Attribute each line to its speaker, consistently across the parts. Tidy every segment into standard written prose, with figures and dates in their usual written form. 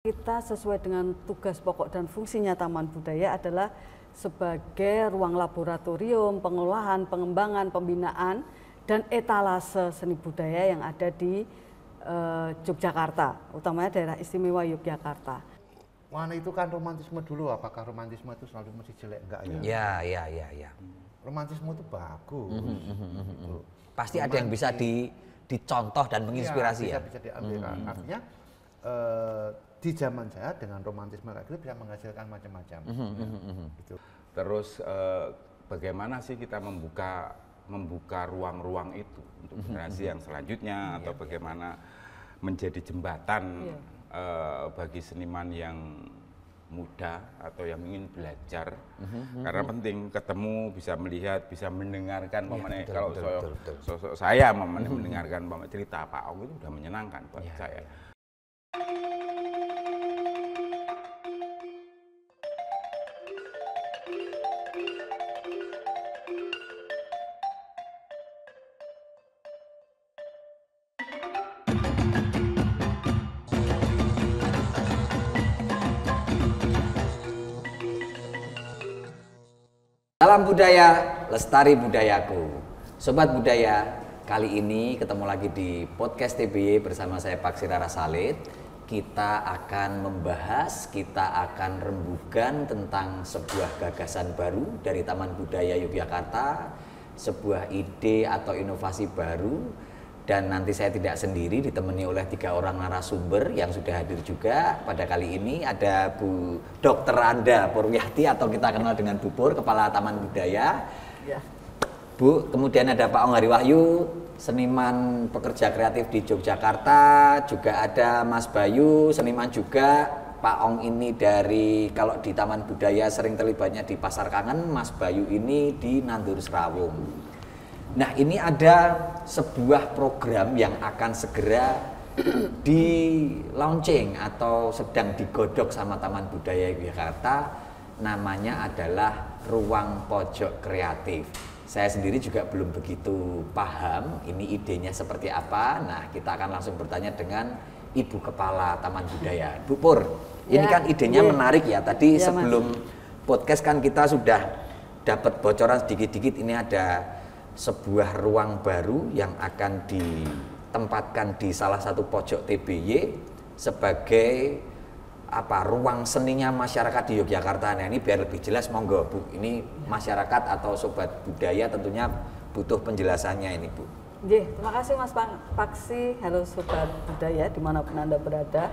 Speaker 1: Kita sesuai dengan tugas pokok dan fungsinya Taman Budaya adalah sebagai ruang laboratorium, pengolahan, pengembangan, pembinaan, dan etalase seni budaya yang ada di Yogyakarta, utamanya daerah istimewa Yogyakarta.
Speaker 2: Warna itu kan romantisme dulu, apakah romantisme itu selalu mesti jelek? Enggak ya?
Speaker 3: Ya.
Speaker 2: Romantisme itu bagus. Gitu.
Speaker 3: Pasti ada yang bisa dicontoh dan menginspirasi ya.
Speaker 2: Bisa diambil. Artinya di zaman saya dengan romantisme kayak gitu bisa menghasilkan macam-macam. Gitu.
Speaker 4: Terus bagaimana sih kita membuka ruang-ruang itu untuk generasi yang selanjutnya atau bagaimana menjadi jembatan bagi seniman yang muda atau yang ingin belajar, karena penting ketemu, bisa melihat, bisa mendengarkan. Kalau sosok saya mendengarkan cerita Pak Ong itu sudah menyenangkan buat saya.
Speaker 3: Salam budaya, lestari budayaku. Sobat budaya, kali ini ketemu lagi di podcast TBY bersama saya Paksi Rara Salid. Kita akan membahas, kita akan rembugan tentang sebuah gagasan baru dari Taman Budaya Yogyakarta, sebuah ide atau inovasi baru. Dan nanti saya tidak sendiri, ditemani oleh 3 orang narasumber yang sudah hadir juga. Pada kali ini ada Bu Dr. Anda Purwiyati atau kita kenal dengan Bu Pur, Kepala Taman Budaya.
Speaker 1: Ya.
Speaker 3: Bu, kemudian ada Pak Ong Hariwahyu, seniman pekerja kreatif di Yogyakarta. Juga ada Mas Bayu, seniman juga. Pak Ong ini dari, kalau di Taman Budaya sering terlibatnya di Pasar Kangen, Mas Bayu ini di Nandur Serawung. Nah, ini ada sebuah program yang akan segera di launching atau sedang digodok sama Taman Budaya Yogyakarta. Namanya adalah Ruang Pojok Kreatif. Saya sendiri juga belum begitu paham ini idenya seperti apa. Nah, kita akan langsung bertanya dengan Ibu Kepala Taman Budaya, Bu Pur. Ini kan idenya menarik ya. Tadi sebelum podcast kan kita sudah dapat bocoran sedikit-sedikit. Ini ada sebuah ruang baru yang akan ditempatkan di salah satu pojok TBY sebagai ruang seninya masyarakat di Yogyakarta. Nah, ini biar lebih jelas, monggo Bu. Ini masyarakat atau sobat budaya tentunya butuh penjelasannya ini, Bu.
Speaker 1: Terima kasih Mas Paksi. Halo sobat budaya dimanapun Anda berada.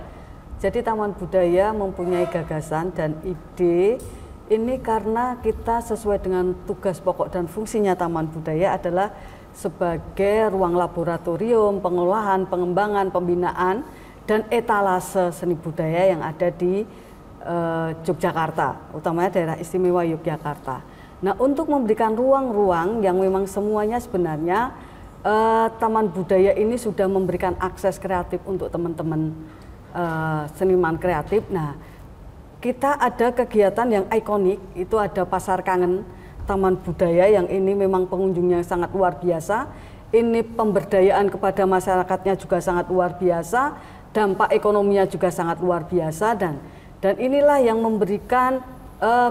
Speaker 1: Jadi Taman Budaya mempunyai gagasan dan ide ini karena kita sesuai dengan tugas pokok dan fungsinya Taman Budaya adalah sebagai ruang laboratorium, pengolahan, pengembangan, pembinaan, dan etalase seni budaya yang ada di Yogyakarta, utamanya daerah istimewa Yogyakarta. Nah, untuk memberikan ruang-ruang yang memang semuanya sebenarnya Taman Budaya ini sudah memberikan akses kreatif untuk teman-teman seniman kreatif. Nah, kita ada kegiatan yang ikonik, itu ada Pasar Kangen Taman Budaya yang ini memang pengunjungnya sangat luar biasa. Ini pemberdayaan kepada masyarakatnya juga sangat luar biasa, dampak ekonominya juga sangat luar biasa, dan inilah yang memberikan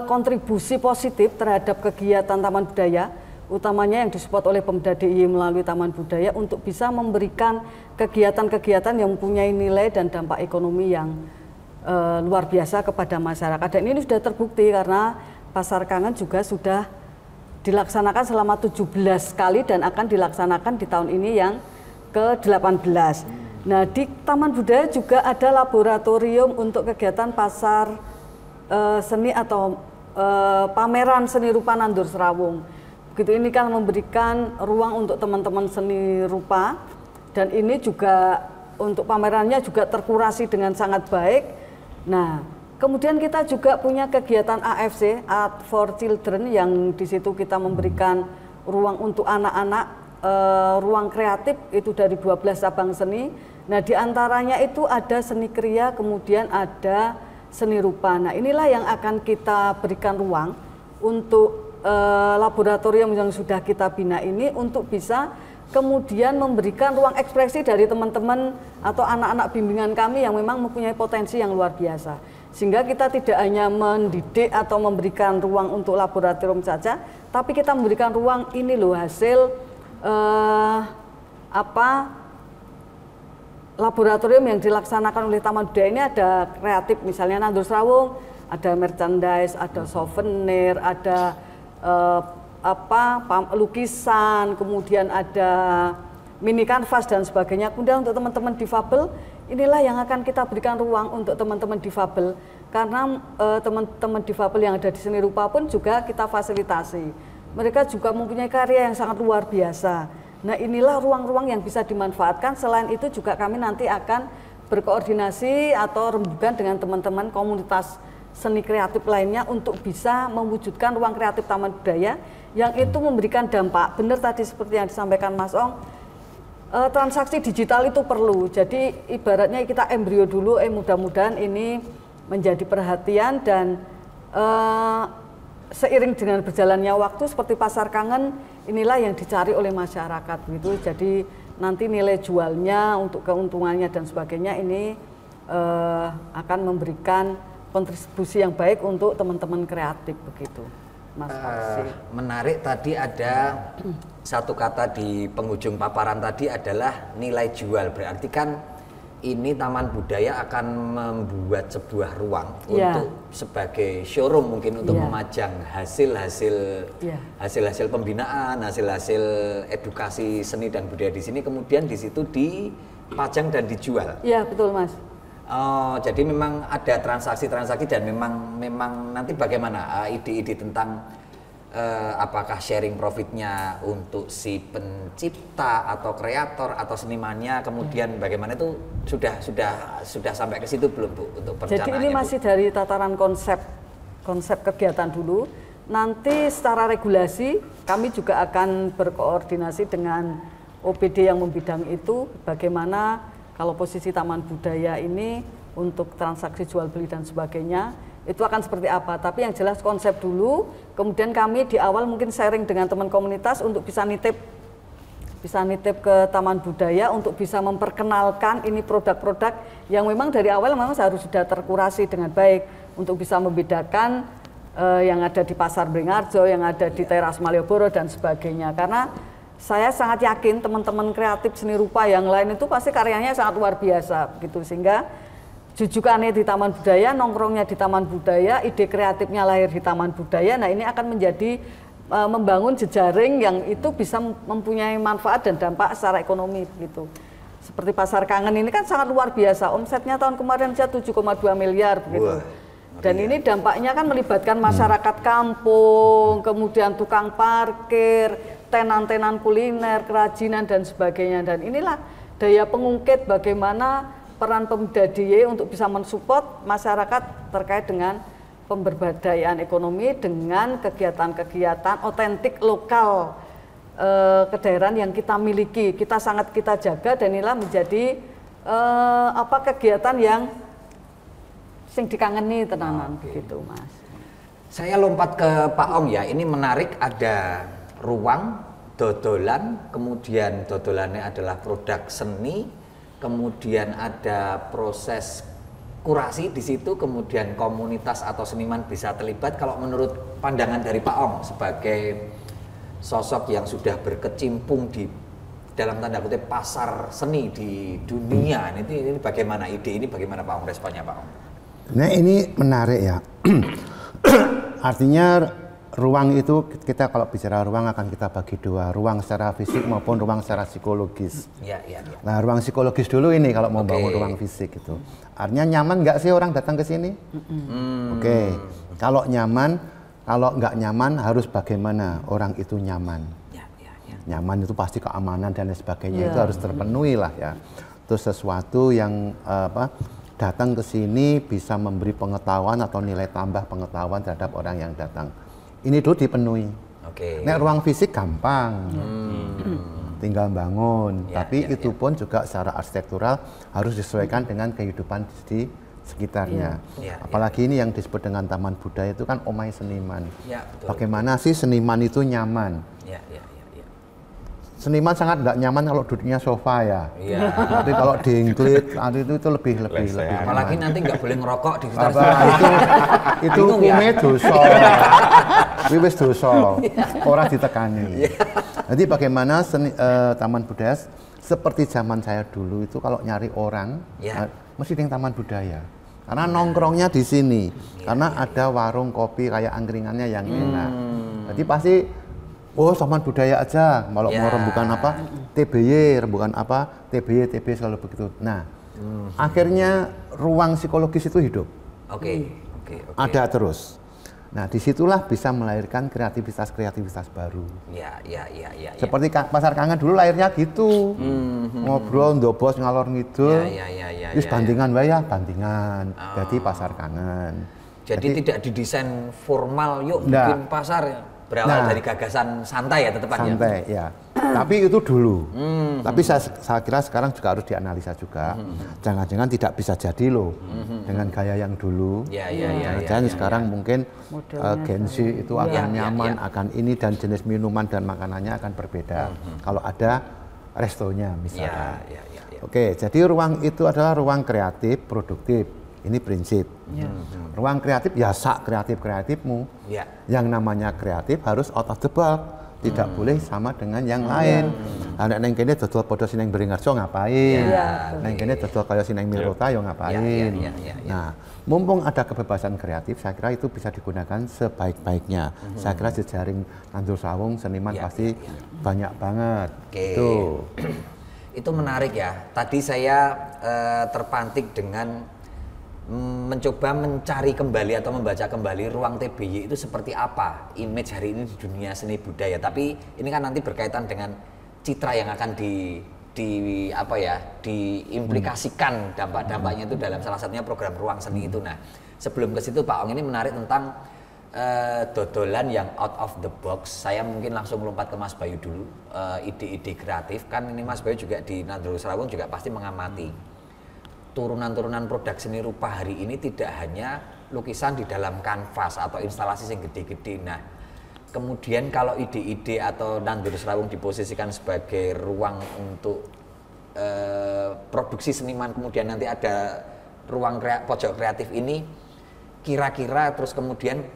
Speaker 1: kontribusi positif terhadap kegiatan Taman Budaya, utamanya yang disupport oleh Pemda DIY melalui Taman Budaya untuk bisa memberikan kegiatan-kegiatan yang mempunyai nilai dan dampak ekonomi yang luar biasa kepada masyarakat. Dan ini sudah terbukti karena Pasar Kangen juga sudah dilaksanakan selama 17 kali dan akan dilaksanakan di tahun ini yang ke-18. Nah, di Taman Budaya juga ada laboratorium untuk kegiatan pasar seni atau pameran seni rupa Nandur Serawung. Begitu, ini kan memberikan ruang untuk teman-teman seni rupa, dan ini juga untuk pamerannya juga terkurasi dengan sangat baik. Nah, kemudian kita juga punya kegiatan AFC, Art for Children, yang di situ kita memberikan ruang untuk anak-anak, ruang kreatif itu dari 12 cabang seni. Nah, diantaranya itu ada seni kriya, kemudian ada seni rupa. Nah, inilah yang akan kita berikan ruang untuk laboratorium yang sudah kita bina ini untuk bisa kemudian memberikan ruang ekspresi dari teman-teman atau anak-anak bimbingan kami yang memang mempunyai potensi yang luar biasa. Sehingga kita tidak hanya mendidik atau memberikan ruang untuk laboratorium saja, tapi kita memberikan ruang ini loh hasil laboratorium yang dilaksanakan oleh Taman Budaya ini ada kreatif, misalnya nandur serawung, ada merchandise, ada souvenir, ada lukisan, kemudian ada mini kanvas dan sebagainya. Kemudian untuk teman-teman difabel, inilah yang akan kita berikan ruang untuk teman-teman difabel, karena teman-teman difabel yang ada di seni rupa pun juga kita fasilitasi. Mereka juga mempunyai karya yang sangat luar biasa. Nah, inilah ruang-ruang yang bisa dimanfaatkan. Selain itu juga kami nanti akan berkoordinasi atau rembugan dengan teman-teman komunitas seni kreatif lainnya untuk bisa mewujudkan ruang kreatif Taman Budaya yang itu memberikan dampak. Benar tadi seperti yang disampaikan Mas Ong, transaksi digital itu perlu. Jadi ibaratnya kita embrio dulu, mudah-mudahan ini menjadi perhatian dan seiring dengan berjalannya waktu seperti pasar kangen inilah yang dicari oleh masyarakat gitu. Jadi nanti nilai jualnya untuk keuntungannya dan sebagainya ini akan memberikan kontribusi yang baik untuk teman-teman kreatif begitu, Mas Farsi.
Speaker 3: Menarik tadi ada satu kata di penghujung paparan tadi adalah nilai jual. Berarti kan ini Taman Budaya akan membuat sebuah ruang untuk sebagai showroom mungkin untuk memajang hasil-hasil pembinaan, hasil-hasil edukasi seni dan budaya di sini, kemudian di situ dipajang dan dijual.
Speaker 1: Iya, betul Mas.
Speaker 3: Oh, jadi memang ada transaksi-transaksi dan memang nanti bagaimana ide-ide tentang apakah sharing profitnya untuk si pencipta atau kreator atau senimannya, kemudian bagaimana itu sudah sampai ke situ belum Bu untuk perencanaannya?
Speaker 1: Jadi ini masih dari tataran konsep kegiatan dulu. Nanti secara regulasi kami juga akan berkoordinasi dengan OPD yang membidang itu, bagaimana kalau posisi Taman Budaya ini untuk transaksi jual beli dan sebagainya itu akan seperti apa. Tapi yang jelas konsep dulu, kemudian kami di awal mungkin sharing dengan teman komunitas untuk bisa nitip ke Taman Budaya untuk bisa memperkenalkan ini produk-produk yang memang dari awal memang harus sudah terkurasi dengan baik untuk bisa membedakan yang ada di Pasar Beringharjo, yang ada di Teras Malioboro dan sebagainya. Karena saya sangat yakin teman-teman kreatif seni rupa yang lain itu pasti karyanya sangat luar biasa gitu, sehingga jujukannya di Taman Budaya, nongkrongnya di Taman Budaya, ide kreatifnya lahir di Taman Budaya. Nah, ini akan menjadi membangun jejaring yang itu bisa mempunyai manfaat dan dampak secara ekonomi gitu. Seperti Pasar Kangen ini kan sangat luar biasa, omsetnya tahun kemarin saja 7,2 miliar begitu. Dan ini dampaknya kan melibatkan masyarakat kampung, kemudian tukang parkir, tenan-tenan kuliner, kerajinan dan sebagainya. Dan inilah daya pengungkit bagaimana peran Pemda DIY untuk bisa mensupport masyarakat terkait dengan pemberdayaan ekonomi dengan kegiatan-kegiatan otentik lokal kedaerahan yang kita miliki. Kita jaga dan inilah menjadi kegiatan yang sing dikangeni tenanan begitu Mas.
Speaker 3: Saya lompat ke Pak Ong ya, ini menarik, ada ruang dodolan, kemudian dodolannya adalah produk seni, kemudian ada proses kurasi di situ, kemudian komunitas atau seniman bisa terlibat. Kalau menurut pandangan dari Pak Ong sebagai sosok yang sudah berkecimpung di dalam tanda kutip pasar seni di dunia, ini bagaimana ide ini, bagaimana Pak Ong responnya Pak Ong?
Speaker 2: Nah, ini menarik ya. Artinya ruang itu, kita kalau bicara ruang akan kita bagi dua, ruang secara fisik maupun ruang secara psikologis.
Speaker 3: Ya.
Speaker 2: Nah, ruang psikologis dulu ini kalau mau bangun ruang fisik itu. Artinya nyaman nggak sih orang datang ke sini? Oke. Kalau nyaman, kalau nggak nyaman harus bagaimana orang itu nyaman. Nyaman itu pasti keamanan dan lain sebagainya itu harus terpenuhi lah ya. Terus sesuatu yang datang ke sini bisa memberi pengetahuan atau nilai tambah pengetahuan terhadap orang yang datang. Ini dulu dipenuhi. Nek ruang fisik gampang, tinggal bangun. Tapi itu pun juga secara arsitektural harus disesuaikan dengan kehidupan di sekitarnya. Apalagi ini yang disebut dengan Taman Budaya itu kan omai seniman. Bagaimana sih seniman itu nyaman? seniman sangat nggak nyaman kalau duduknya sofa ya.
Speaker 3: Iya.
Speaker 2: Tapi kalau dingklit itu lebih
Speaker 3: Apalagi nanti nggak boleh ngerokok di sekitar
Speaker 2: apa itu hukumnya dosa. Wis dosa. Ora ditekani. Jadi bagaimana taman budaya seperti zaman saya dulu itu kalau nyari orang mesti di taman budaya. Karena nongkrongnya di sini. Karena ada warung kopi kayak angkringannya yang enak. Jadi pasti taman budaya aja, kalau mau rembukan apa, TBY, rembukan apa, TBY selalu begitu. Nah, akhirnya ruang psikologis itu hidup.
Speaker 3: Oke.
Speaker 2: Ada terus. Nah, disitulah bisa melahirkan kreativitas baru.
Speaker 3: Iya.
Speaker 2: Seperti Pasar Kangen dulu lahirnya gitu, ngobrol, ndobos, ngalor ngidul. Terus bandingan bandingan. Jadi Pasar Kangen.
Speaker 3: Jadi tidak didesain formal, yuk bikin pasar ya. Berawal dari gagasan santai ya tetepannya.
Speaker 2: Santai ya. Tapi itu dulu. Tapi saya kira sekarang juga harus dianalisa juga. Jangan-jangan tidak bisa jadi loh dengan gaya yang dulu. Jangan sekarang mungkin Gen Z itu akan nyaman, akan ini dan jenis minuman dan makanannya akan berbeda. Kalau ada restonya misalnya. Oke, jadi ruang itu adalah ruang kreatif, produktif. Ini prinsip. Ruang kreatif ya kreatifmu. Yang namanya kreatif harus out of the box, tidak boleh sama dengan yang lain. Anak neng kene dodol padha sineng Beringharjo ngapain? Neng kene dodol kaya sineng Mirota yo ngapain? Nah, mumpung ada kebebasan kreatif, saya kira itu bisa digunakan sebaik-baiknya. Saya kira jejaring Nandur Sawung seniman pasti banyak banget.
Speaker 3: Itu menarik ya. Tadi saya terpantik dengan mencoba mencari kembali atau membaca kembali ruang TBY itu seperti apa image hari ini di dunia seni budaya. Tapi ini kan nanti berkaitan dengan citra yang akan diimplikasikan dampak-dampaknya itu dalam salah satunya program ruang seni itu. Nah, sebelum ke situ Pak Ong ini menarik tentang dodolan yang out of the box. Saya mungkin langsung lompat ke Mas Bayu dulu, ide-ide kreatif. Kan ini Mas Bayu juga di Nandur Sawung juga pasti mengamati turunan-turunan produk seni rupa hari ini tidak hanya lukisan di dalam kanvas atau instalasi yang gede-gede. Nah, kemudian kalau ide-ide atau Nandur Sawung diposisikan sebagai ruang untuk produksi seniman, kemudian nanti ada ruang pojok kreatif ini, kira-kira terus kemudian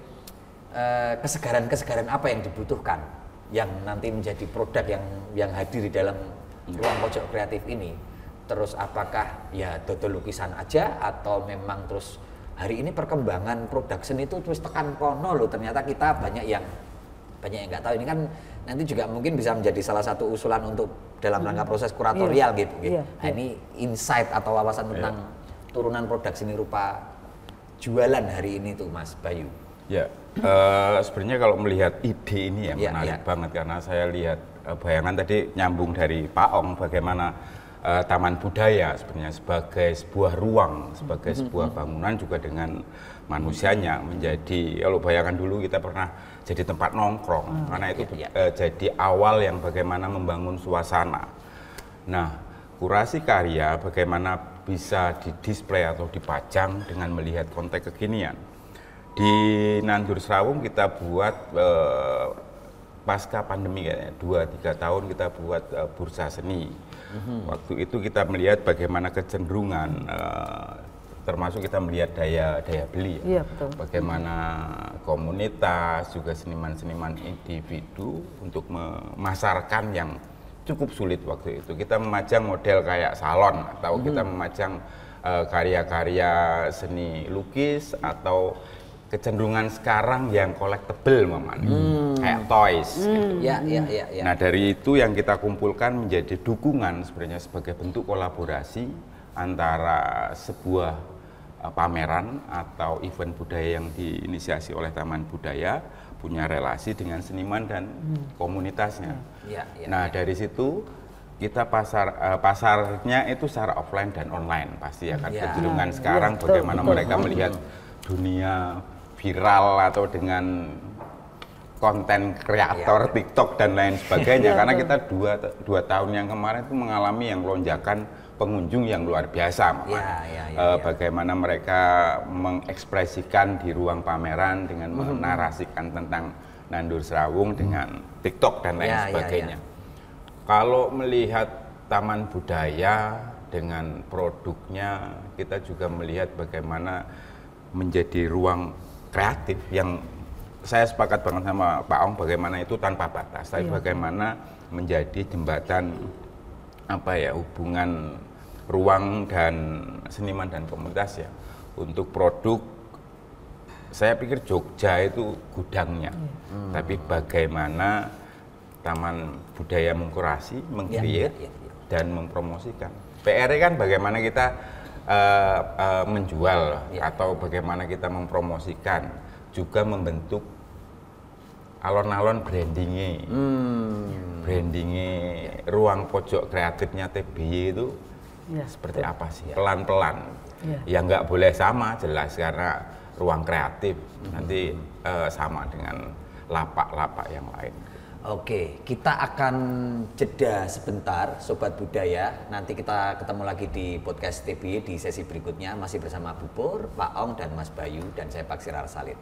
Speaker 3: kesegaran-kesegaran apa yang dibutuhkan yang nanti menjadi produk yang hadir di dalam ruang pojok kreatif ini? Terus apakah ya dodol lukisan aja atau memang terus hari ini perkembangan produk seni itu terus tekan kono loh, ternyata kita banyak yang nggak tahu. Ini kan nanti juga mungkin bisa menjadi salah satu usulan untuk dalam rangka proses kuratorial gitu. Nah, ini insight atau wawasan tentang turunan produk seni rupa jualan hari ini tuh Mas Bayu.
Speaker 4: Ya, sebenarnya kalau melihat ide ini menarik banget karena saya lihat bayangan tadi nyambung dari Pak Ong bagaimana taman budaya sebenarnya sebagai sebuah ruang, sebagai sebuah bangunan juga dengan manusianya menjadi, kalau bayangkan dulu kita pernah jadi tempat nongkrong, karena itu jadi awal yang bagaimana membangun suasana. Nah, kurasi karya bagaimana bisa didisplay atau dipajang dengan melihat konteks kekinian. Di Nandur Sawung kita buat pasca pandemi kayaknya 2-3 tahun kita buat bursa seni. Waktu itu kita melihat bagaimana kecenderungan, termasuk kita melihat daya beli, bagaimana komunitas juga seniman-seniman individu untuk memasarkan yang cukup sulit waktu itu. Kita memajang model kayak salon atau kita memajang karya-karya seni lukis atau kecenderungan sekarang yang collectible kayak toys gitu. Nah, dari itu yang kita kumpulkan menjadi dukungan sebenarnya sebagai bentuk kolaborasi antara sebuah pameran atau event budaya yang diinisiasi oleh Taman Budaya punya relasi dengan seniman dan komunitasnya. Nah, dari situ kita pasarnya itu secara offline dan online pasti akan kecenderungan sekarang bagaimana mereka melihat dunia viral atau dengan konten kreator TikTok dan lain sebagainya. Karena kita dua tahun yang kemarin itu mengalami yang lonjakan pengunjung yang luar biasa. Bagaimana mereka mengekspresikan di ruang pameran dengan menarasikan tentang Nandur Sawung dengan TikTok dan lain sebagainya. Kalau melihat taman budaya dengan produknya, kita juga melihat bagaimana menjadi ruang kreatif yang saya sepakat banget sama Pak Ong, bagaimana itu tanpa batas, tapi bagaimana menjadi jembatan hubungan ruang dan seniman dan komunitas ya untuk produk. Saya pikir Jogja itu gudangnya, tapi bagaimana Taman Budaya mengkurasi, meng-create dan mempromosikan. PR kan bagaimana kita menjual atau bagaimana kita mempromosikan, juga membentuk alon-alon brandingnya, ruang pojok kreatifnya TBY itu seperti apa sih? Pelan-pelan, ya nggak boleh sama jelas karena ruang kreatif nanti sama dengan lapak-lapak yang lain.
Speaker 3: Oke, kita akan jeda sebentar Sobat Budaya. Nanti kita ketemu lagi di podcast TBY di sesi berikutnya. Masih bersama Bu Pur, Pak Ong, dan Mas Bayu. Dan saya Pak Sirar Salid.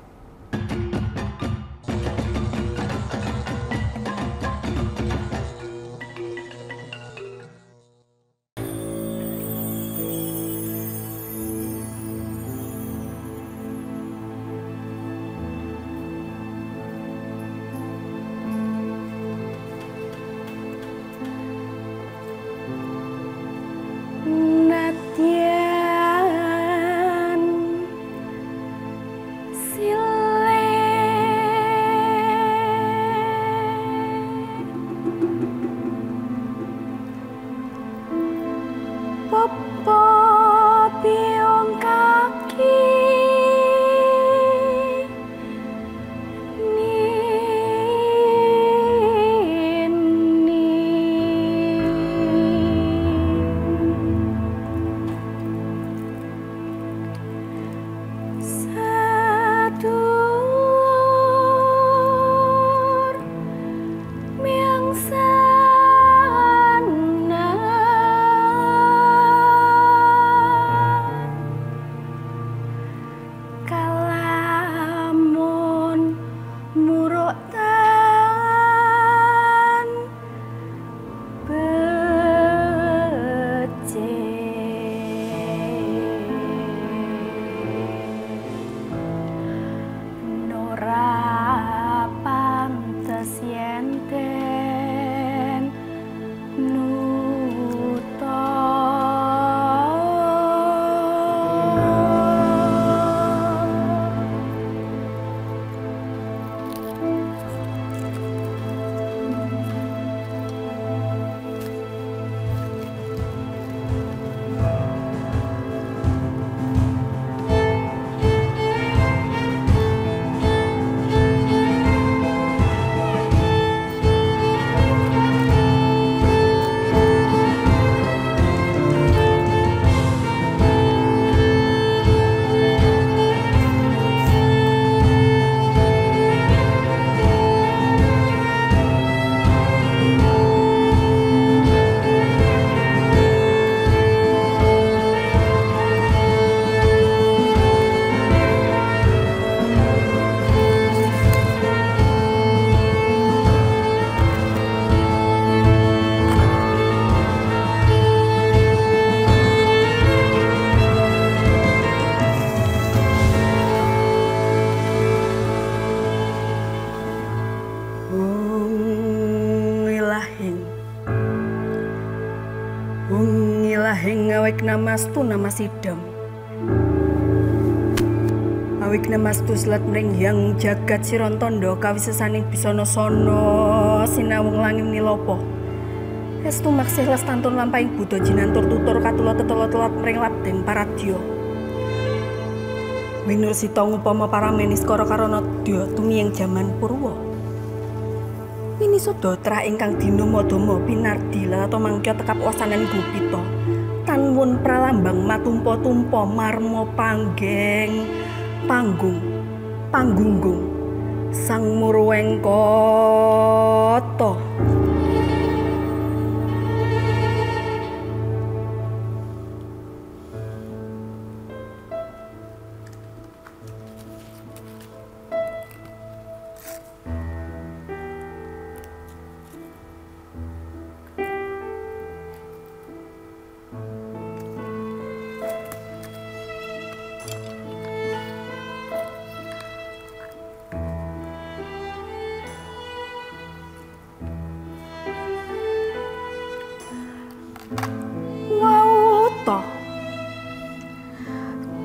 Speaker 5: Awik namastu namasidam. Awik namastu selat mringhyang jagat sirontondo kawisesaning bisana sono sinawung langim nilopo. Estu maksih lestantun lampahing Buddha jinantur tutur katulo tetolo-telot mring labden paradya. Winursita ngupama paramenis kara karanadya tumiyeng jaman purwa. Winisoda trah ingkang dina madama pinardi lata mangkya tekap wasanan Gupita. Tanwun pralambang matumpa-tumpa marma panggeng panggunggung sang Murwengkata.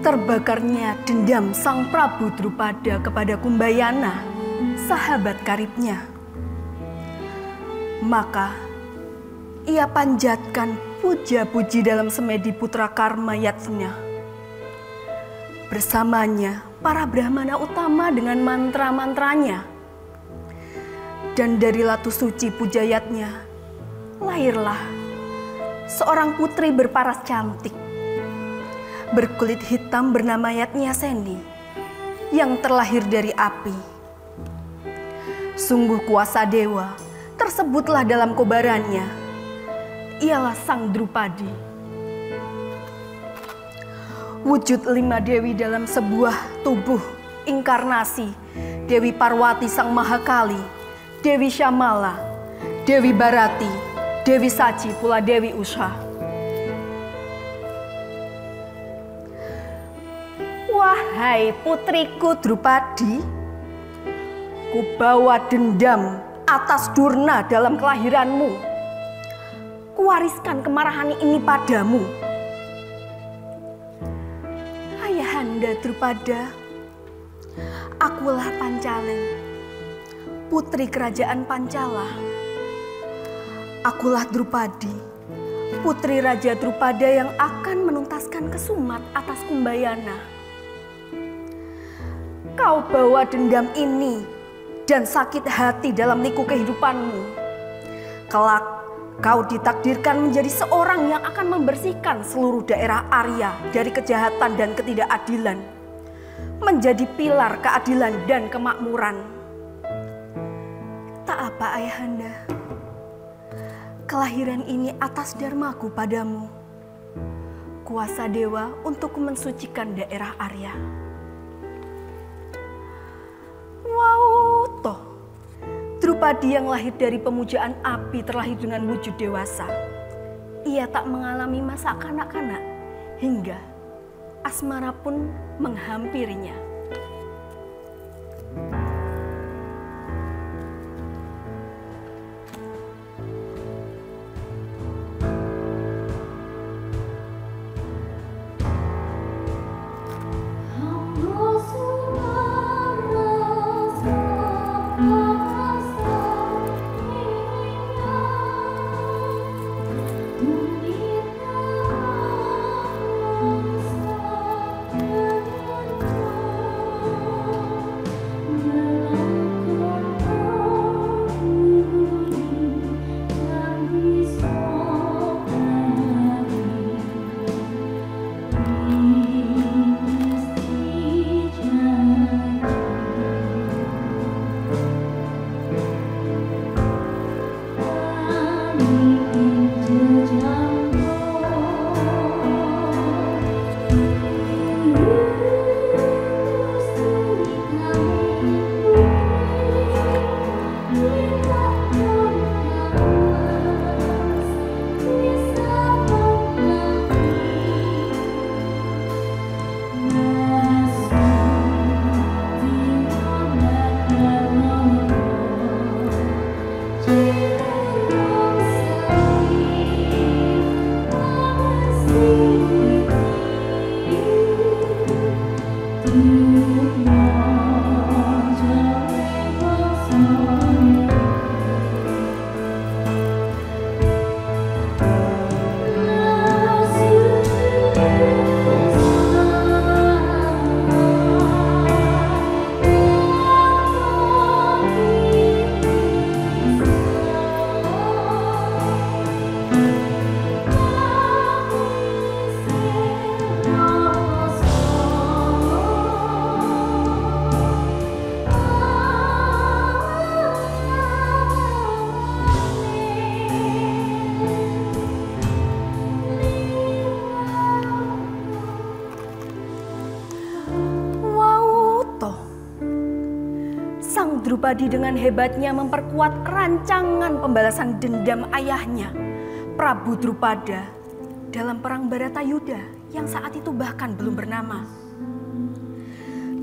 Speaker 5: terbakarnya dendam Sang Prabu Drupada kepada Kumbayana, sahabat karibnya. Maka ia panjatkan puja-puji dalam semedi putra Karma Yatsnya. Bersamanya para Brahmana utama dengan mantra-mantranya. Dan dari latu suci pujayatnya lahirlah seorang putri berparas cantik, berkulit hitam bernama Yatnyaseni yang terlahir dari api. Sungguh kuasa dewa tersebutlah dalam kobarannya, ialah Sang Drupadi. Wujud 5 dewi dalam sebuah tubuh inkarnasi, Dewi Parwati Sang Mahakali, Dewi Syamala, Dewi Barati, Dewi Saci, pula Dewi Usha. Wahai putriku Drupadi, kubawa dendam atas durna dalam kelahiranmu. Kuwariskan kemarahan ini padamu. Ayahanda Drupada, akulah Pancalen, putri kerajaan Pancala. Akulah Drupadi, putri Raja Drupada yang akan menuntaskan kesumat atas Kumbayana. Kau bawa dendam ini dan sakit hati dalam liku kehidupanmu. Kelak kau ditakdirkan menjadi seorang yang akan membersihkan seluruh daerah Arya dari kejahatan dan ketidakadilan, menjadi pilar keadilan dan kemakmuran. Tak apa ayahanda, kelahiran ini atas dharmaku padamu, kuasa dewa untuk mensucikan daerah Arya. Wow, toh Drupadi yang lahir dari pemujaan api terlahir dengan wujud dewasa. Ia tak mengalami masa kanak-kanak hingga asmara pun menghampirinya. Drupadi dengan hebatnya memperkuat rancangan pembalasan dendam ayahnya, Prabu Drupada, dalam perang Baratayuda yang saat itu bahkan belum bernama.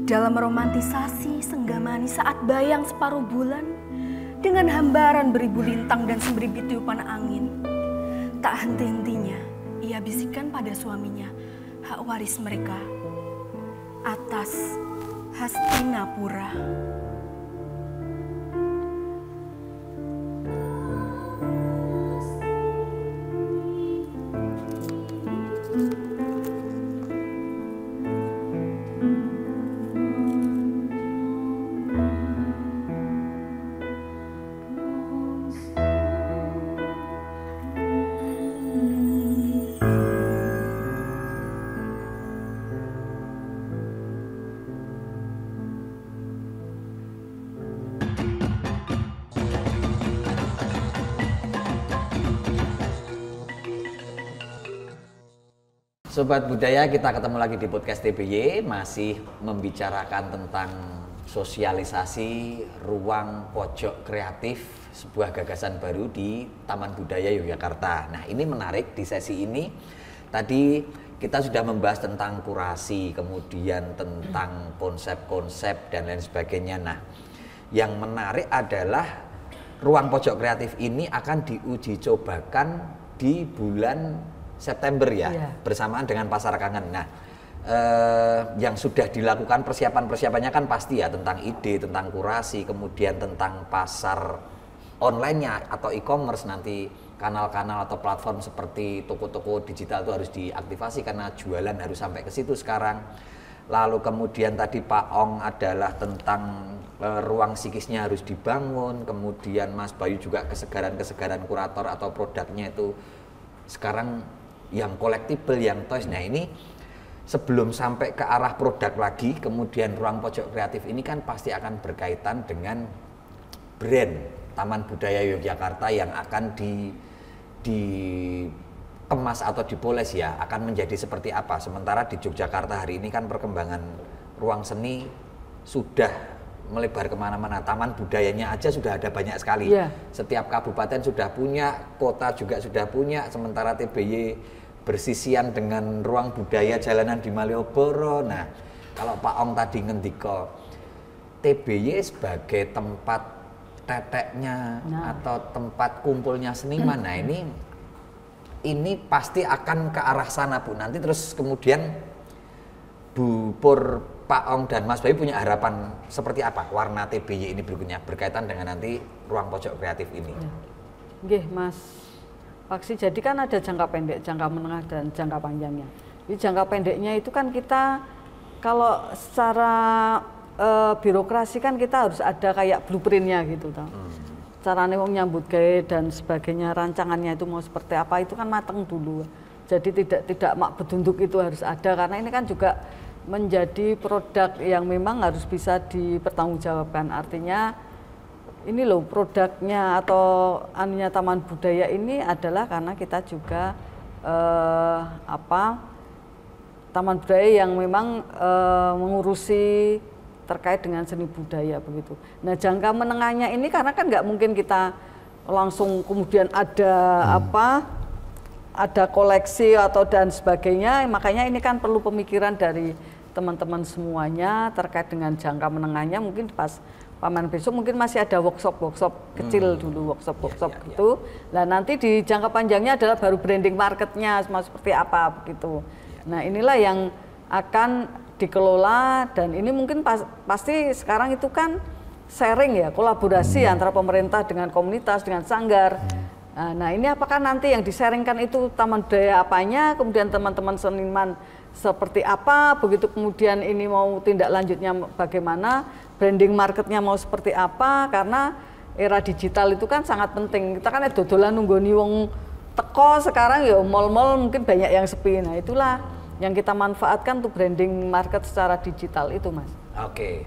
Speaker 5: Dalam romantisasi Senggamani saat bayang separuh bulan, dengan hambaran beribu lintang dan sembribit tiupan angin, tak henti-hentinya ia bisikkan pada suaminya hak waris mereka atas Hastinapura.
Speaker 3: Sobat Budaya, kita ketemu lagi di podcast TBY, masih membicarakan tentang sosialisasi ruang pojok kreatif, sebuah gagasan baru di Taman Budaya Yogyakarta. Nah, ini menarik di sesi ini. Tadi kita sudah membahas tentang kurasi, kemudian tentang konsep-konsep dan lain sebagainya. Nah, yang menarik adalah ruang pojok kreatif ini akan diuji cobakan di bulan September ya, bersamaan dengan Pasar Kangen. Nah, yang sudah dilakukan persiapannya kan pasti ya, tentang ide, tentang kurasi, kemudian tentang pasar online-nya atau e-commerce, nanti kanal-kanal atau platform seperti toko-toko digital itu harus diaktifasi karena jualan harus sampai ke situ sekarang. Lalu kemudian tadi Pak Ong adalah tentang ruang psikisnya harus dibangun, kemudian Mas Bayu juga kesegaran-kesegaran kurator atau produknya itu sekarang yang collectible, yang toys. Nah, ini sebelum sampai ke arah produk lagi, kemudian ruang pojok kreatif ini kan pasti akan berkaitan dengan brand Taman Budaya Yogyakarta yang akan dikemas atau dipoles ya, akan menjadi seperti apa. Sementara di Yogyakarta hari ini kan perkembangan ruang seni sudah melebar kemana-mana, taman budayanya aja sudah ada banyak sekali. Setiap kabupaten sudah punya, kota juga sudah punya, sementara TBY bersisian dengan ruang budaya jalanan di Malioboro. Nah, kalau Pak Ong tadi ngendiko TBY sebagai tempat teteknya atau tempat kumpulnya seniman. Nah, ini pasti akan ke arah sana, Bu. Nanti terus kemudian Bu Pur, Pak Ong dan Mas Bayu punya harapan seperti apa warna TBY ini berikutnya berkaitan dengan nanti ruang pojok kreatif ini?
Speaker 1: Nggih, Mas Paksi, jadi kan ada jangka pendek, jangka menengah, dan jangka panjangnya. Di jangka pendeknya itu kan kita kalau secara birokrasi kan kita harus ada kayak blueprintnya gitu, caranya wong nyambut gawe dan sebagainya, rancangannya itu mau seperti apa itu kan mateng dulu. Jadi tidak mak bedunduk itu harus ada, karena ini kan juga menjadi produk yang memang harus bisa dipertanggungjawabkan. Artinya ini loh produknya atau anunya Taman Budaya ini adalah karena kita juga Taman Budaya yang memang mengurusi terkait dengan seni budaya begitu. Nah, jangka menengahnya ini karena kan nggak mungkin kita langsung kemudian ada ada koleksi atau dan sebagainya, makanya ini kan perlu pemikiran dari teman-teman semuanya terkait dengan jangka menengahnya. Mungkin pas pameran besok mungkin masih ada workshop kecil dulu, workshop gitu. Nah, nanti di jangka panjangnya adalah baru branding marketnya seperti apa begitu. Nah, inilah yang akan dikelola, dan ini mungkin pasti sekarang itu kan sharing ya, kolaborasi antara pemerintah dengan komunitas, dengan sanggar. Nah, ini apakah nanti yang disaringkan itu taman budaya apanya, kemudian teman-teman seniman seperti apa, begitu kemudian ini mau tindak lanjutnya bagaimana, branding marketnya mau seperti apa, karena era digital itu kan sangat penting. Kita kan dodolan nunggoni wong teko, sekarang ya mall-mall mungkin banyak yang sepi. Nah, itulah yang kita manfaatkan untuk branding market secara digital itu, Mas.
Speaker 3: Oke.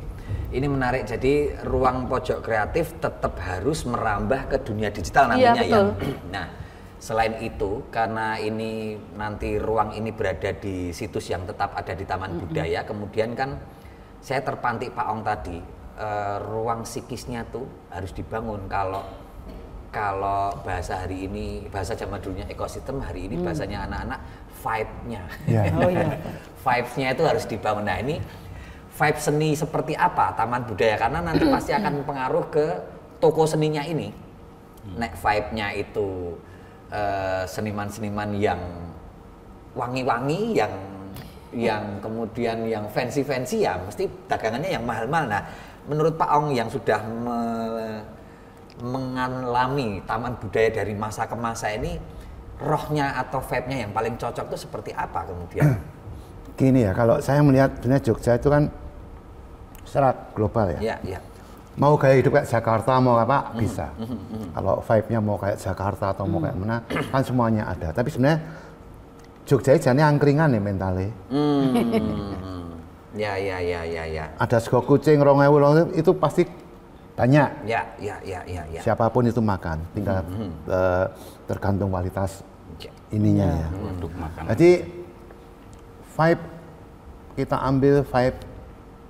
Speaker 3: Ini menarik, jadi ruang pojok kreatif tetap harus merambah ke dunia digital nantinya ya. Nah, selain itu karena ini nanti ruang ini berada di situs yang tetap ada di Taman Budaya, kemudian kan saya terpantik Pak Ong tadi, ruang psikisnya tuh harus dibangun. Kalau bahasa hari ini, bahasa zaman dulunya ekosistem, hari ini bahasanya anak-anak vibe-nya. Vibes-nya itu harus dibangun. Nah, ini vibe seni seperti apa Taman Budaya, karena nanti pasti akan pengaruh ke toko seninya ini. Nek vibe-nya itu seniman-seniman yang wangi-wangi, yang kemudian yang fancy ya mesti dagangannya yang mahal-mahal. Nah, menurut Pak Ong yang sudah mengalami taman budaya dari masa ke masa ini, rohnya atau vibe-nya yang paling cocok itu seperti apa kemudian?
Speaker 2: Gini ya, kalau saya melihat dunia Jogja itu kan secara global ya.
Speaker 3: Ya.
Speaker 2: Mau gaya hidup kayak Jakarta, mau apa, bisa. Kalau vibe-nya mau kayak Jakarta atau mau kayak mana, kan semuanya ada. Tapi sebenarnya Jogja jane angkringan nih mentalnya.
Speaker 3: Ya.
Speaker 2: Ada sego kucing 2000 itu pasti banyak.
Speaker 3: Ya.
Speaker 2: Siapapun itu makan, tinggal tergantung kualitas ininya ya.
Speaker 4: Produk makanan.
Speaker 2: Jadi vibe kita ambil vibe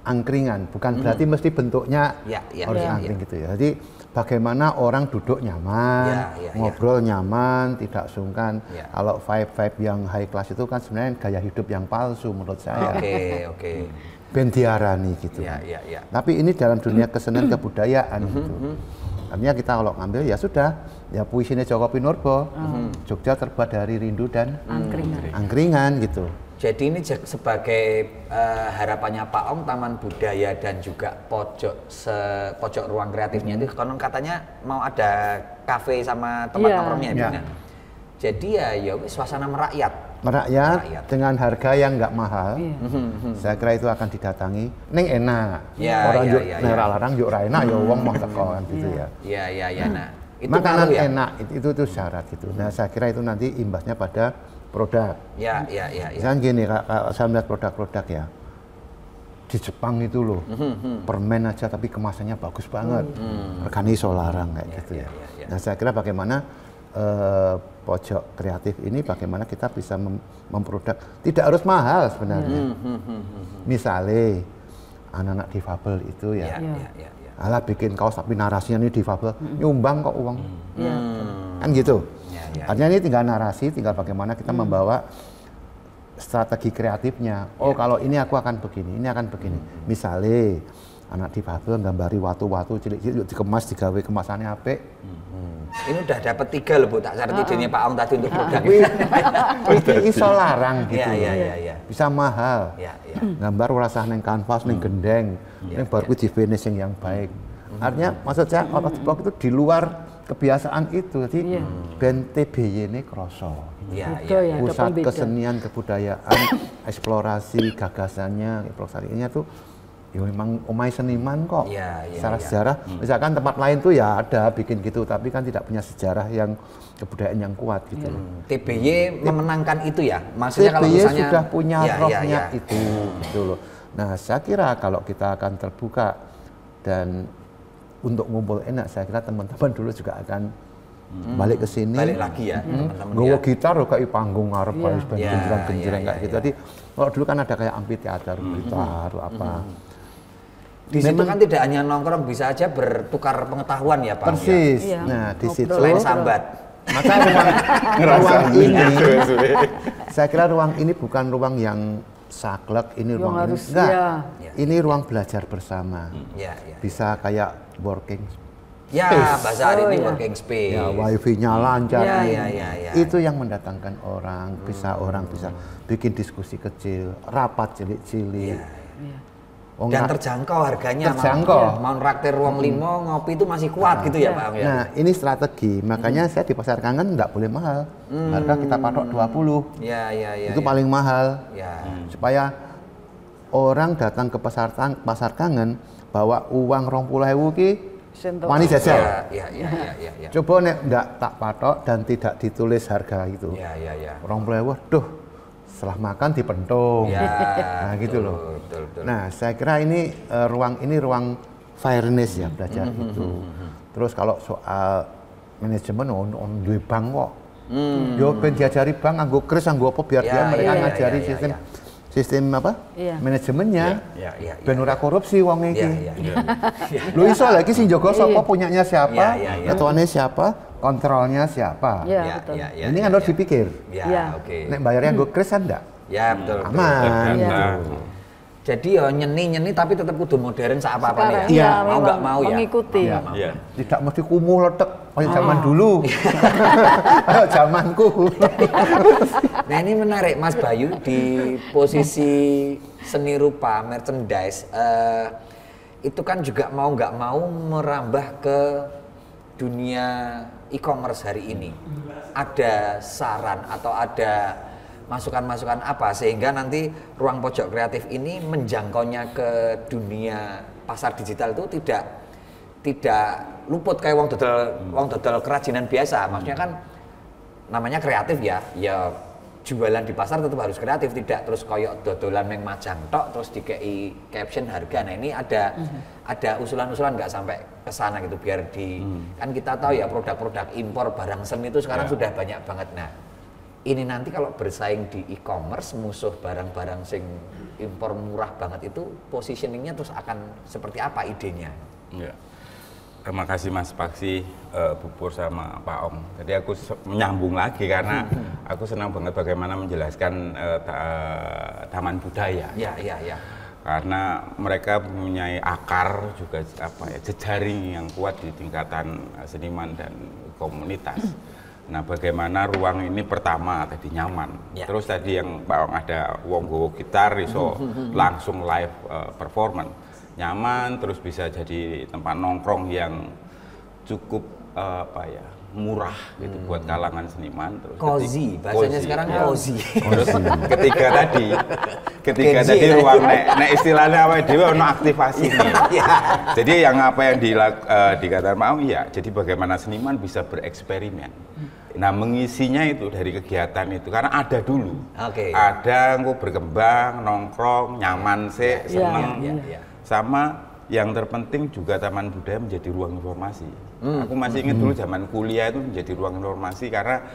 Speaker 2: angkringan, bukan berarti mesti bentuknya harus angkring gitu ya. Jadi bagaimana orang duduk nyaman, ngobrol nyaman, tidak sungkan. Kalau vibe yang high class itu kan sebenarnya gaya hidup yang palsu menurut saya.
Speaker 3: Oke.
Speaker 2: Ben diarani gitu. Tapi ini dalam dunia kesenian kebudayaan gitu. Artinya kita kalau ngambil ya sudah, ya puisinya Joko Pinurbo, Jogja terbuat dari rindu dan angkringan gitu.
Speaker 3: Jadi ini sebagai harapannya Pak Ong, Taman Budaya dan juga pojok ruang kreatifnya itu konon katanya mau ada kafe sama tempat nongkrongnya ya. Jadi ya suasana merakyat dengan harga yang nggak mahal. Saya kira itu akan didatangi. Neng enak. Orang yuk larang yuk enak ya wong mau teko gitu ya. Iya. Nah, itu
Speaker 2: makanan
Speaker 3: ya?
Speaker 2: enak itu syarat gitu. Nah, saya kira itu nanti imbasnya pada produk.
Speaker 3: Ya.
Speaker 2: Misalnya gini, kalau saya melihat produk-produk ya, di Jepang itu loh, permen aja tapi kemasannya bagus banget, regane iso larang kayak gitu ya. Nah, saya kira bagaimana pojok kreatif ini, bagaimana kita bisa memproduk, tidak harus mahal sebenarnya. Misalnya anak-anak difabel itu ya, alah bikin kaos tapi narasinya ini difabel, nyumbang kok uang, kan gitu. Artinya ini tinggal narasi, tinggal bagaimana kita membawa strategi kreatifnya. Oh kalau ini aku akan begini, ini akan begini. Misalnya anak difabel gambari watu-watu cilik-cilik dikemas digawe kemasannya apik.
Speaker 3: Ini udah dapat 3 loh Bu, tak cari idenya Pak Ong tadi untuk produk.
Speaker 2: Iki iso larang gitu.
Speaker 3: Iya.
Speaker 2: Bisa mahal. Gambar rasah neng kanvas, neng gendeng, neng baru di finishing yang baik. Artinya maksud saya out of the box itu di luar kebiasaan itu, jadi band TBY ini kroso. Pusat kesenian kebudayaan, eksplorasi gagasannya, eksplorasinya tuh ya memang umai seniman kok. Secara sejarah, misalkan tempat lain tuh ya ada bikin gitu, tapi kan tidak punya sejarah yang kebudayaan yang kuat gitu.
Speaker 3: TBY memenangkan itu ya, maksudnya kalau
Speaker 2: TBY
Speaker 3: misalnya
Speaker 2: sudah punya rohnya itu, gitu loh. Nah, saya kira kalau kita akan terbuka dan untuk ngumpul enak, saya kira teman-teman dulu juga akan balik ke sini.
Speaker 3: Balik lagi ya, teman-teman.
Speaker 2: Nggawa gitar loh kayak panggung ngarep genjreng-genjreng kayak gitu. Jadi kalau dulu kan ada kayak amphitheater, gitar apa.
Speaker 3: Di situ kan tidak hanya nongkrong, bisa aja bertukar pengetahuan ya Pak.
Speaker 2: Persis. Nah, di situ
Speaker 3: selain sambat.
Speaker 2: Maka ruang ini, saya kira ruang ini bukan ruang yang saklek, ini ruang
Speaker 1: harus,
Speaker 2: ini ruang belajar bersama. Bisa kayak working space.
Speaker 3: Bahasa hari ini working space.
Speaker 2: Ya, wifi-nya lancar. Itu yang mendatangkan orang
Speaker 3: orang
Speaker 2: bisa bikin diskusi kecil, rapat cilik-cilik.
Speaker 3: Dan terjangkau harganya. Mau raktir ruang 5, ngopi itu masih kuat gitu ya Pak Ong ya.
Speaker 2: Nah, ini strategi. Makanya saya di Pasar Kangen nggak boleh mahal. Harga kita patok 20. Itu paling mahal. Supaya orang datang ke Pasar Kangen bawa uang 20.000 ki wani jajal. Coba nek nggak tak patok dan tidak ditulis harga itu. 20.000, duh, setelah makan dipentung. Nah gitu loh. Betul. Nah saya kira ini ruang fairness ya, belajar itu. Terus kalau soal manajemen on duwe bank kok. Yo ben diajari bank nganggo kris nganggo apa biar dia mereka ngajari sistem apa? Manajemennya. Ben ora korupsi wong iki. Lu iso lagi sing jaga sapa, punyanya siapa, ketuanya siapa, kontrolnya siapa. Ini kan harus dipikir. Nek bayarnya nggo kris kan enggak?
Speaker 3: Betul.
Speaker 2: Aman.
Speaker 3: Jadi ya nyeni tapi tetap kudu modern sak apa-apane ya.
Speaker 2: Iya,
Speaker 3: Mau nggak mau ya.
Speaker 1: Mengikuti.
Speaker 2: Iya.
Speaker 4: Iya.
Speaker 2: Tidak mesti kumuh letek kayak zaman dulu. Kayak zamanku.
Speaker 3: Nah ini menarik Mas Bayu di posisi seni rupa merchandise itu kan juga mau nggak mau merambah ke dunia e-commerce hari ini. Ada saran atau ada masukan-masukan apa sehingga nanti ruang pojok kreatif ini menjangkaunya ke dunia pasar digital itu tidak luput kayak wong dodol kerajinan biasa. Maksudnya kan namanya kreatif ya jualan di pasar tetap harus kreatif, tidak terus koyok dodolan yang majang tok terus dikei caption harga. Nah ini ada usulan-usulan nggak sampai ke sana gitu biar kan kita tahu ya produk-produk impor barang seni itu sekarang sudah banyak banget. Nah ini nanti kalau bersaing di e-commerce musuh barang-barang sing impor murah banget itu positioningnya terus akan seperti apa idenya?
Speaker 4: Ya. Terima kasih Mas Paksi, Bu Pur sama Pak Om. Jadi aku menyambung lagi karena aku senang banget bagaimana menjelaskan taman budaya.
Speaker 3: Ya.
Speaker 4: Karena mereka mempunyai akar juga jejaring yang kuat di tingkatan seniman dan komunitas. Nah, bagaimana ruang ini pertama tadi nyaman.
Speaker 3: Ya.
Speaker 4: Terus tadi yang Pak Ong ada wong gowo gitar iso langsung live performance. Nyaman, terus bisa jadi tempat nongkrong yang cukup murah gitu buat kalangan seniman. Terus
Speaker 3: Cozy, bahasanya sekarang cozy.
Speaker 4: Terus ketika tadi ruang nek istilahnya apa dhewe ono aktivasi nih. Jadi yang apa yang dikatakan mau iya, jadi bagaimana seniman bisa bereksperimen. Nah, mengisinya itu dari kegiatan itu karena ada dulu. Ada engko berkembang, nongkrong, nyaman sih, seneng. Sama yang terpenting juga Taman Budaya menjadi ruang informasi. Aku masih ingat dulu zaman kuliah itu menjadi ruang informasi karena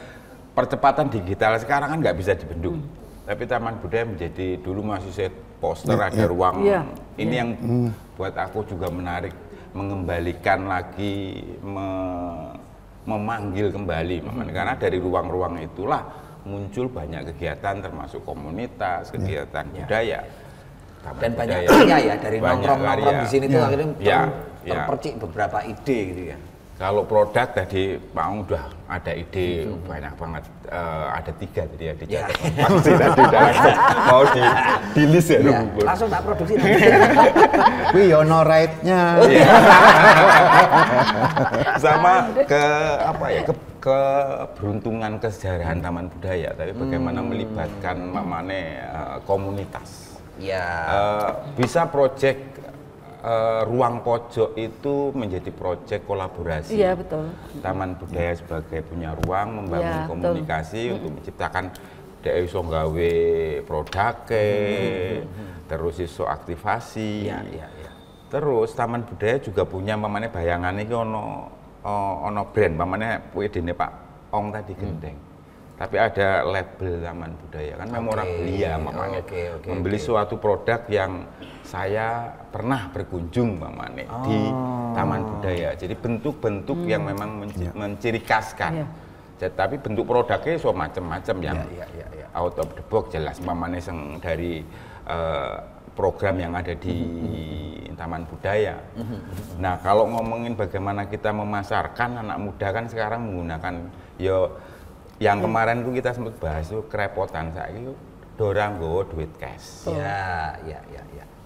Speaker 4: percepatan digital sekarang kan nggak bisa dibendung. Tapi Taman Budaya menjadi dulu masih poster ada ruang. Ini yang buat aku juga menarik, mengembalikan lagi, memanggil kembali, karena dari ruang-ruang itulah muncul banyak kegiatan termasuk komunitas, kegiatan budaya.
Speaker 3: Dan banyak karya ya dari nongkrong-nongkrong di sini tuh akhirnya terpercik beberapa ide gitu ya.
Speaker 4: Kalau produk tadi Pak Ong udah ada ide banyak banget, ada 3 tadi ya dicatat. Pasti tadi udah mau di list ya.
Speaker 3: Langsung tak produksi.
Speaker 2: Wih, ono right-nya.
Speaker 4: Sama keberuntungan kesejarahan Taman Budaya, tapi bagaimana melibatkan komunitas. Bisa proyek ruang pojok itu menjadi proyek kolaborasi.
Speaker 1: Iya, betul.
Speaker 4: Taman Budaya sebagai punya ruang membangun komunikasi untuk menciptakan dek iso gawe produke, terus iso aktivasi. Terus Taman Budaya juga punya bayangan iki ono brand, wedene Pak Ong tadi gendeng. Tapi ada label Taman Budaya kan memorabilia membeli suatu produk yang saya pernah berkunjung di Taman Budaya. Jadi bentuk-bentuk yang memang menciri khaskan. Tapi bentuk produknya so macam-macam yang out of the box jelas dari program yang ada di Taman Budaya. Nah, kalau ngomongin bagaimana kita memasarkan anak muda kan sekarang menggunakan yang kemarin tuh kita sempat bahas tuh kerepotan saiki dorang nggawa duit cash.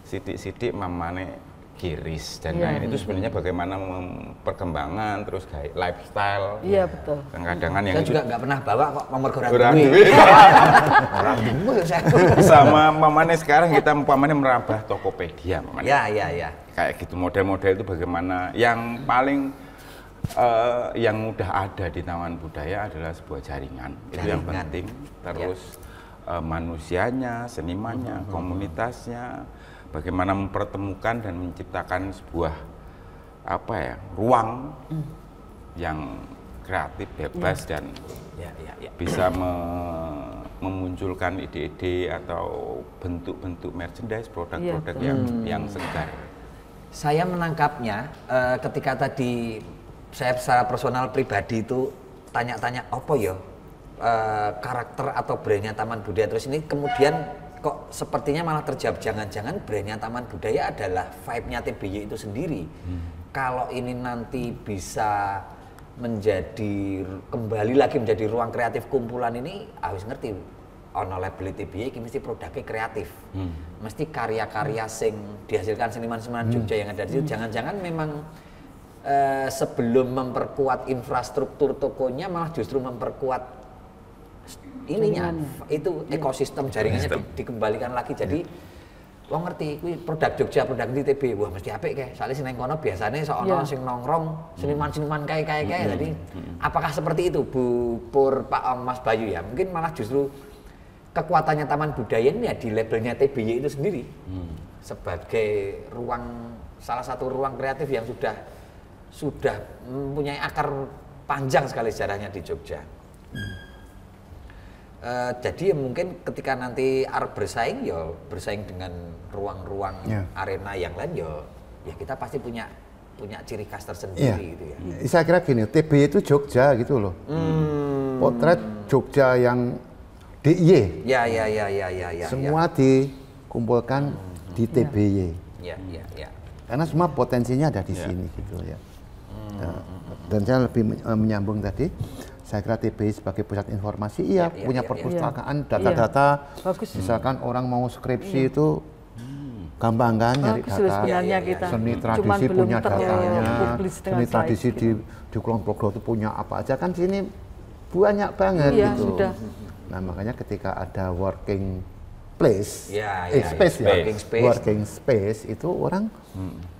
Speaker 4: Sidik-sidik mamane kiris dan lain itu sebenarnya bagaimana perkembangan terus kayak lifestyle.
Speaker 1: Iya, betul.
Speaker 4: Kadang-kadang yang
Speaker 3: juga nggak pernah bawa kok nomor duit.
Speaker 4: Sama mamane sekarang kita merambah Tokopedia mamane.
Speaker 3: Ya.
Speaker 4: Kayak gitu model-model itu bagaimana yang paling yang mudah ada di Taman Budaya adalah sebuah jaringan. Itu yang penting. Terus manusianya, senimannya, komunitasnya, bagaimana mempertemukan dan menciptakan sebuah ruang yang kreatif, bebas dan bisa memunculkan ide-ide atau bentuk-bentuk merchandise, produk-produk yang segar.
Speaker 3: Saya menangkapnya ketika tadi saya secara personal pribadi itu tanya-tanya apa ya karakter atau brandnya Taman Budaya, terus ini kemudian kok sepertinya malah terjawab, jangan-jangan brandnya Taman Budaya adalah vibe-nya TBY itu sendiri. Kalau ini nanti bisa kembali lagi menjadi ruang kreatif kumpulan ini, harus ngerti ono label TBY ini mesti produknya kreatif. Mesti karya-karya sing dihasilkan seniman-seniman Jogja yang ada di situ. Jangan-jangan memang sebelum memperkuat infrastruktur tokonya malah justru memperkuat ininya itu ekosistem jaringannya dikembalikan lagi. Jadi wong ngerti kuwi produk Jogja, produk di TB, wah mesti apik kae. Soale sing nang kono biasane sono sing nongkrong seniman-seniman kae. Jadi apakah seperti itu Bu Pur, Pak Ong, Mas Bayu ya? Mungkin malah justru kekuatannya Taman Budaya ini ya di labelnya TBY itu sendiri. Sebagai salah satu ruang kreatif yang sudah mempunyai akar panjang sekali sejarahnya di Jogja. Jadi mungkin ketika nanti arep bersaing dengan ruang-ruang arena yang lain ya kita pasti punya ciri khas tersendiri gitu ya.
Speaker 2: Saya kira gini, TBY itu Jogja gitu loh. Potret Jogja yang DIY.
Speaker 3: Ya.
Speaker 2: Semua dikumpulkan di TBY.
Speaker 3: Ya.
Speaker 2: Karena semua potensinya ada di sini gitu ya. Dan saya lebih menyambung tadi, saya kira TBY sebagai pusat informasi, punya perpustakaan, data-data. Misalkan orang mau skripsi itu gampang kan nyari data. Seni tradisi punya datanya, seni tradisi di Kulon Progo itu punya apa aja kan sini banyak banget gitu.
Speaker 1: Sudah.
Speaker 2: Nah makanya ketika ada working place, working space itu orang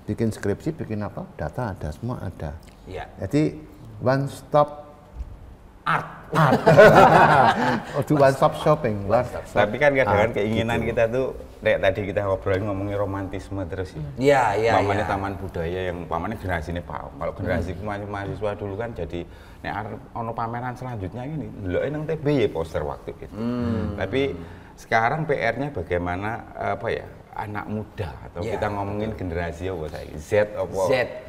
Speaker 2: bikin skripsi, bikin apa, data ada, semua ada. Jadi one stop
Speaker 3: art.
Speaker 2: One stop shopping.
Speaker 4: Tapi kan kadang-kadang keinginan gitu. Kita tuh kayak tadi kita ngomongin romantisme terus ya. Umpamanya Taman Budaya yang umpamanya generasi ini Pak. Kalau generasi mahasiswa dulu kan jadi ono pameran selanjutnya ini ndelok nang TBY poster waktu itu. Tapi sekarang PR-nya bagaimana anak muda atau kita ngomongin generasi Z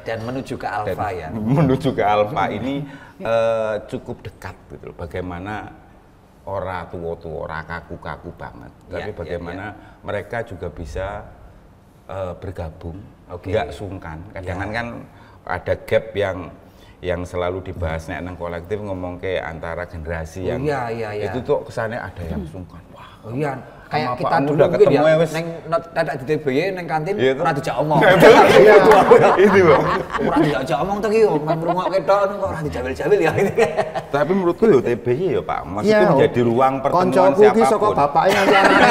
Speaker 3: dan menuju ke alpha ya.
Speaker 4: Menuju ke alpha ini cukup dekat gitu loh. Bagaimana ora tua-tua, ora kaku-kaku banget. Tapi bagaimana mereka juga bisa bergabung, nggak sungkan. Kadang kan ada gap yang selalu dibahas nang kolektif ngomong ke antara generasi yang itu tuh kesannya ada yang sungkan. Wah,
Speaker 3: kayak kita dulu mungkin ya neng dadak di TBY neng kantin ora dijak omong.
Speaker 4: Itu Bang.
Speaker 3: Ora dijak omong to ki yo, ngrungokke tok kok ora dijawil-jawil ya.
Speaker 4: Tapi menurutku yo TBY ya Pak, maksudnya menjadi ruang pertemuan siapapun.
Speaker 2: Koncoku ki saka bapake nganti anake.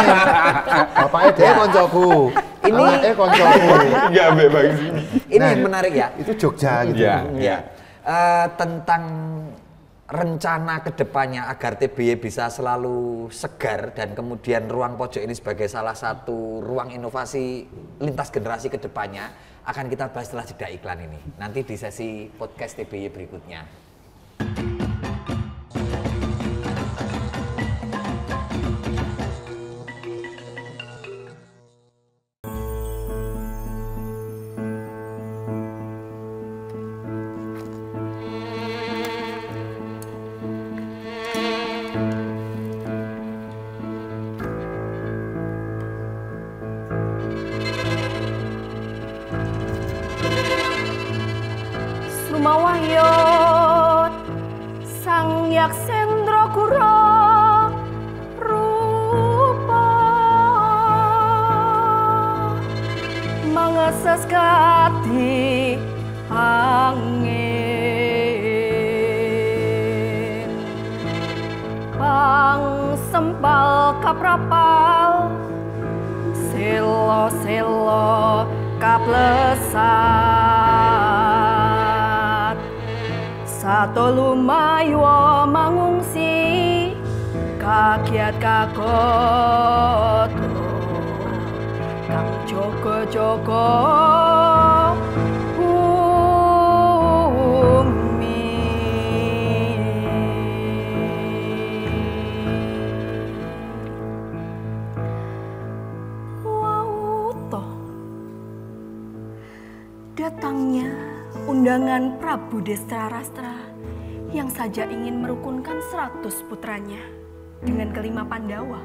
Speaker 2: Bapake dhewe koncoku. Anake koncoku.
Speaker 4: Enggak mbek Bang.
Speaker 3: Ini yang menarik ya.
Speaker 2: Itu Jogja gitu.
Speaker 3: Tentang rencana kedepannya agar TBY bisa selalu segar dan kemudian ruang pojok ini sebagai salah satu ruang inovasi lintas generasi kedepannya akan kita bahas setelah jeda iklan ini. Nanti di sesi podcast TBY berikutnya.
Speaker 5: Sumawahyot sang yaksendra kura rupa mangeses kati angin pang sempal kaprapal selo-selo kaplesat sato lumayo mangungsi kagiat kagoto kang jogo-jogo bumi datangnya undangan Prabu Destarastra yang saja ingin merukunkan 100 putranya dengan kelima Pandawa.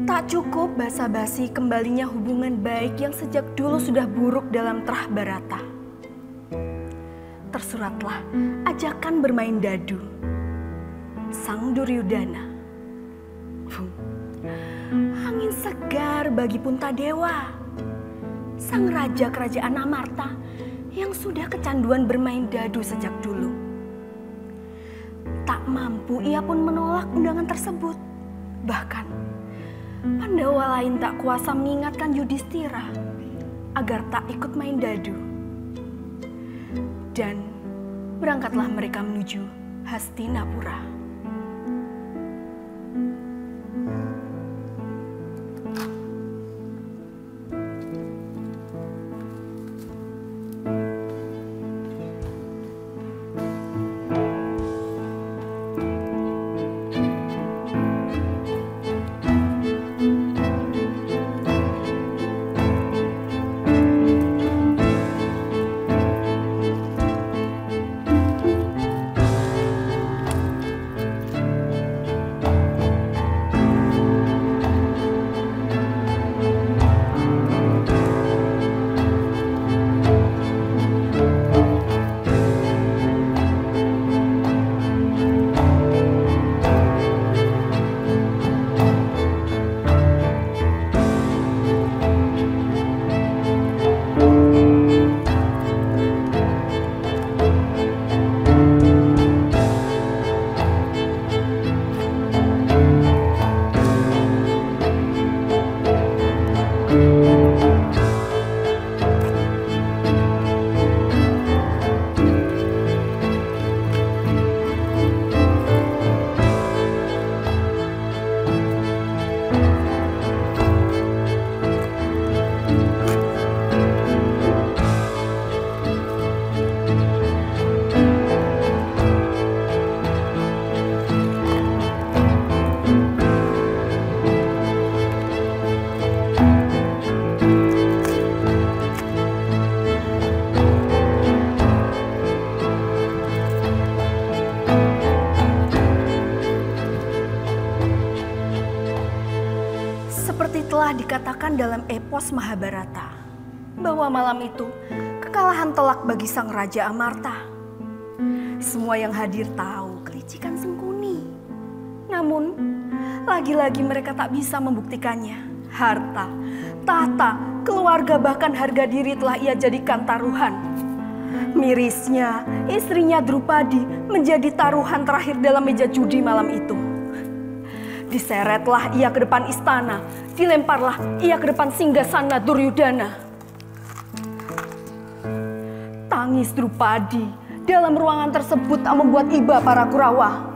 Speaker 5: Tak cukup basa-basi kembalinya hubungan baik yang sejak dulu sudah buruk dalam terah Barata. Tersuratlah ajakan bermain dadu. Sang Duryudana. Angin segar bagi Puntadewa. Sang raja kerajaan Amarta yang sudah kecanduan bermain dadu sejak dulu. Tak mampu ia pun menolak undangan tersebut. Bahkan Pandawa lain tak kuasa mengingatkan Yudhistira agar tak ikut main dadu. Dan berangkatlah mereka menuju Hastinapura. Dikatakan dalam epos Mahabharata bahwa malam itu kekalahan telak bagi sang Raja Amarta. Semua yang hadir tahu kelicikan Sengkuni. Namun, lagi-lagi mereka tak bisa membuktikannya. Harta, tahta, keluarga bahkan harga diri telah ia jadikan taruhan. Mirisnya, istrinya Drupadi menjadi taruhan terakhir dalam meja judi malam itu. Diseretlah ia ke depan istana, dilemparlah ia ke depan singgasana Duryudana. Tangis Drupadi dalam ruangan tersebut tak membuat iba para Kurawa.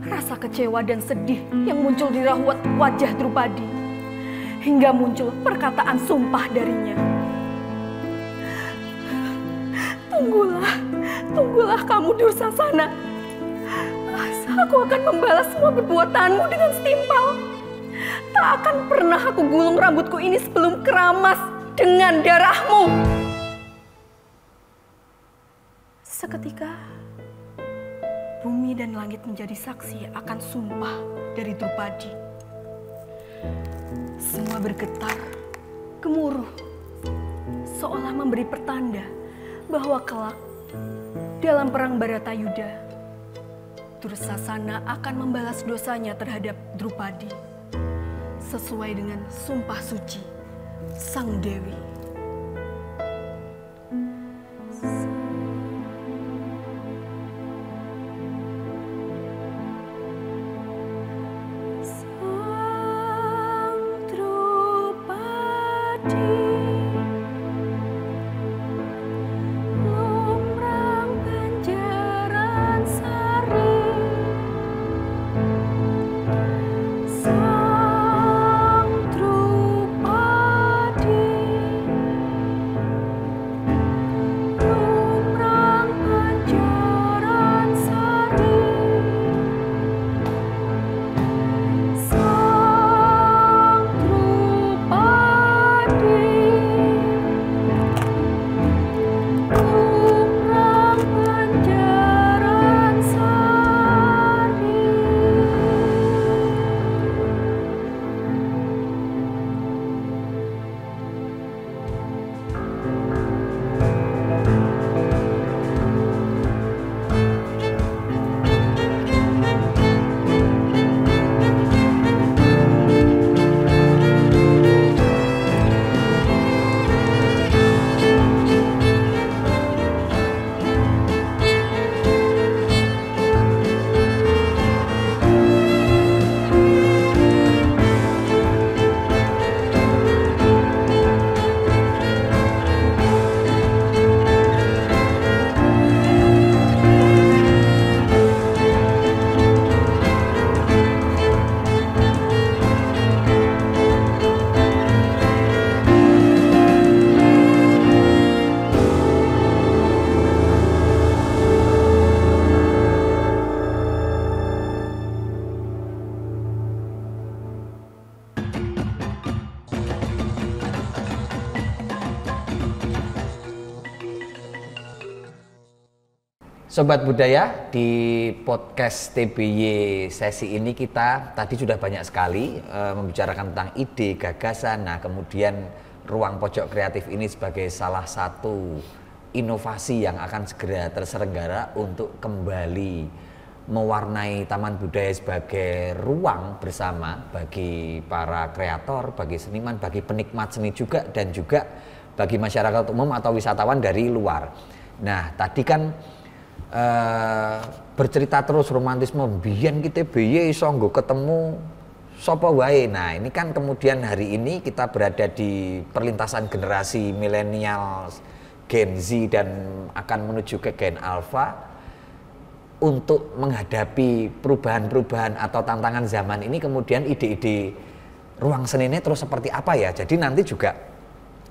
Speaker 5: Rasa kecewa dan sedih yang muncul di raut wajah Drupadi, hingga muncul perkataan sumpah darinya. Tunggulah kamu Dursasana. Aku akan membalas semua perbuatanmu dengan setimpal. Tak akan pernah aku gulung rambutku ini sebelum keramas dengan darahmu. Seketika, bumi dan langit menjadi saksi akan sumpah dari Drupadi. Semua bergetar, gemuruh, seolah memberi pertanda bahwa kelak dalam perang Baratayuda, Dursasana akan membalas dosanya terhadap Drupadi sesuai dengan sumpah suci Sang Dewi. Sang Drupadi Drupadi
Speaker 3: Sobat Budaya, di podcast TBY sesi ini kita tadi sudah banyak sekali membicarakan tentang ide, gagasan. Nah, kemudian ruang pojok kreatif ini sebagai salah satu inovasi yang akan segera terselenggara untuk kembali mewarnai Taman Budaya sebagai ruang bersama bagi para kreator, bagi seniman, bagi penikmat seni juga, dan juga bagi masyarakat umum atau wisatawan dari luar. Nah, tadi kan bercerita terus romantisme biyen kita biye iso nggo ketemu sapa wae. Nah, ini kan kemudian hari ini kita berada di perlintasan generasi milenial, Gen Z dan akan menuju ke Gen Alpha untuk menghadapi perubahan-perubahan atau tantangan zaman ini. Kemudian ide-ide ruang seninya terus seperti apa ya? Jadi nanti juga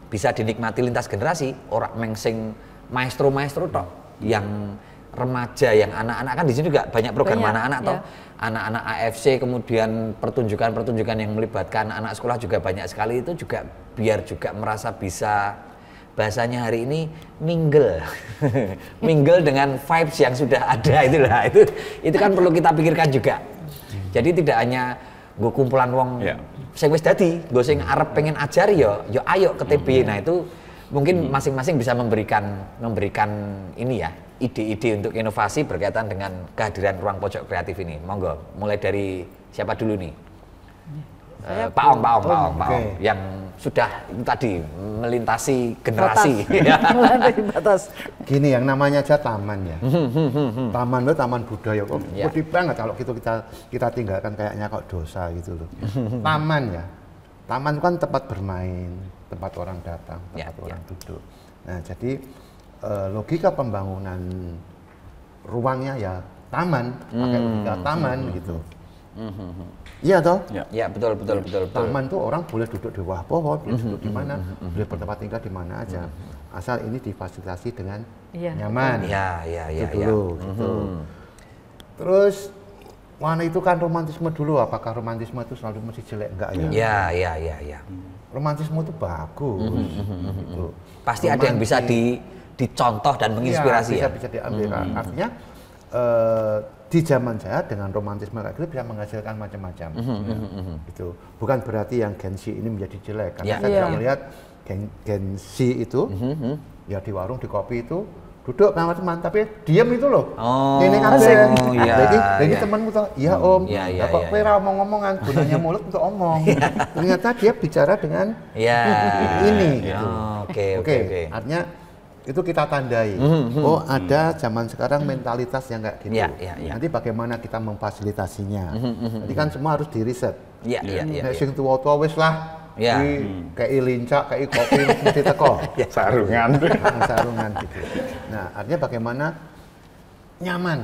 Speaker 3: bisa dinikmati lintas generasi, orang mengsing maestro-maestro tok yang remaja, yang anak-anak, kan di sini juga banyak program anak-anak toh, anak-anak AFC, kemudian pertunjukan-pertunjukan yang melibatkan anak sekolah juga banyak sekali. Itu juga biar juga merasa bisa, bahasanya hari ini mingle mingle dengan vibes yang sudah ada. Itulah, itu kan perlu kita pikirkan juga. Jadi tidak hanya gue kumpulan wong sing wis dadi, gue sing arep pengen ajar yo ayo ke TBY. Nah, itu mungkin masing-masing bisa memberikan ini ya, ide-ide untuk inovasi berkaitan dengan kehadiran ruang pojok kreatif ini. Monggo, mulai dari siapa dulu nih? Pak Ong, yang sudah tadi melintasi generasi.
Speaker 1: Batas.
Speaker 2: Gini, yang namanya aja taman ya. Taman itu taman budaya kok. Pedih banget kalau kita tinggalkan kayaknya kok dosa gitu loh. Taman ya. Taman kan tempat bermain, tempat orang datang, tempat orang duduk. Nah, jadi logika pembangunan ruangnya ya taman, pakai logika taman gitu. Iya toh?
Speaker 3: Ya, betul.
Speaker 2: Taman tuh orang boleh duduk di bawah pohon, boleh duduk di mana, boleh bertempat tinggal di mana aja. Asal ini difasilitasi dengan nyaman. Itu dulu, gitu. Terus mana itu kan romantisme dulu, apakah romantisme itu selalu mesti jelek? Enggak ya?
Speaker 3: Ya.
Speaker 2: Romantisme itu bagus. Gitu.
Speaker 3: Pasti ada yang bisa dicontoh dan menginspirasi ya.
Speaker 2: Bisa diambil. Artinya di zaman saya dengan romantisme kayak gitu bisa menghasilkan macam-macam. Gitu. Bukan berarti yang Gen Z ini menjadi jelek. Karena saya juga melihat Gen Z itu ya di warung, di kopi itu duduk sama teman, tapi diam itu loh. Ini lagi temanmu tuh, iya om. Kok kowe ra omong-omongan, gunanya mulut untuk omong. Ternyata dia bicara dengan ini. Gitu. Oke. Artinya itu kita tandai. Oh, ada zaman sekarang mentalitas yang kayak gitu. Nanti bagaimana kita memfasilitasinya. Jadi kan semua harus diriset. Nek sing tuwa-tuwa wis lah. Kayak lincak, kayak kopi mesti teko.
Speaker 4: Sarungan
Speaker 2: gitu. Nah, artinya bagaimana nyaman.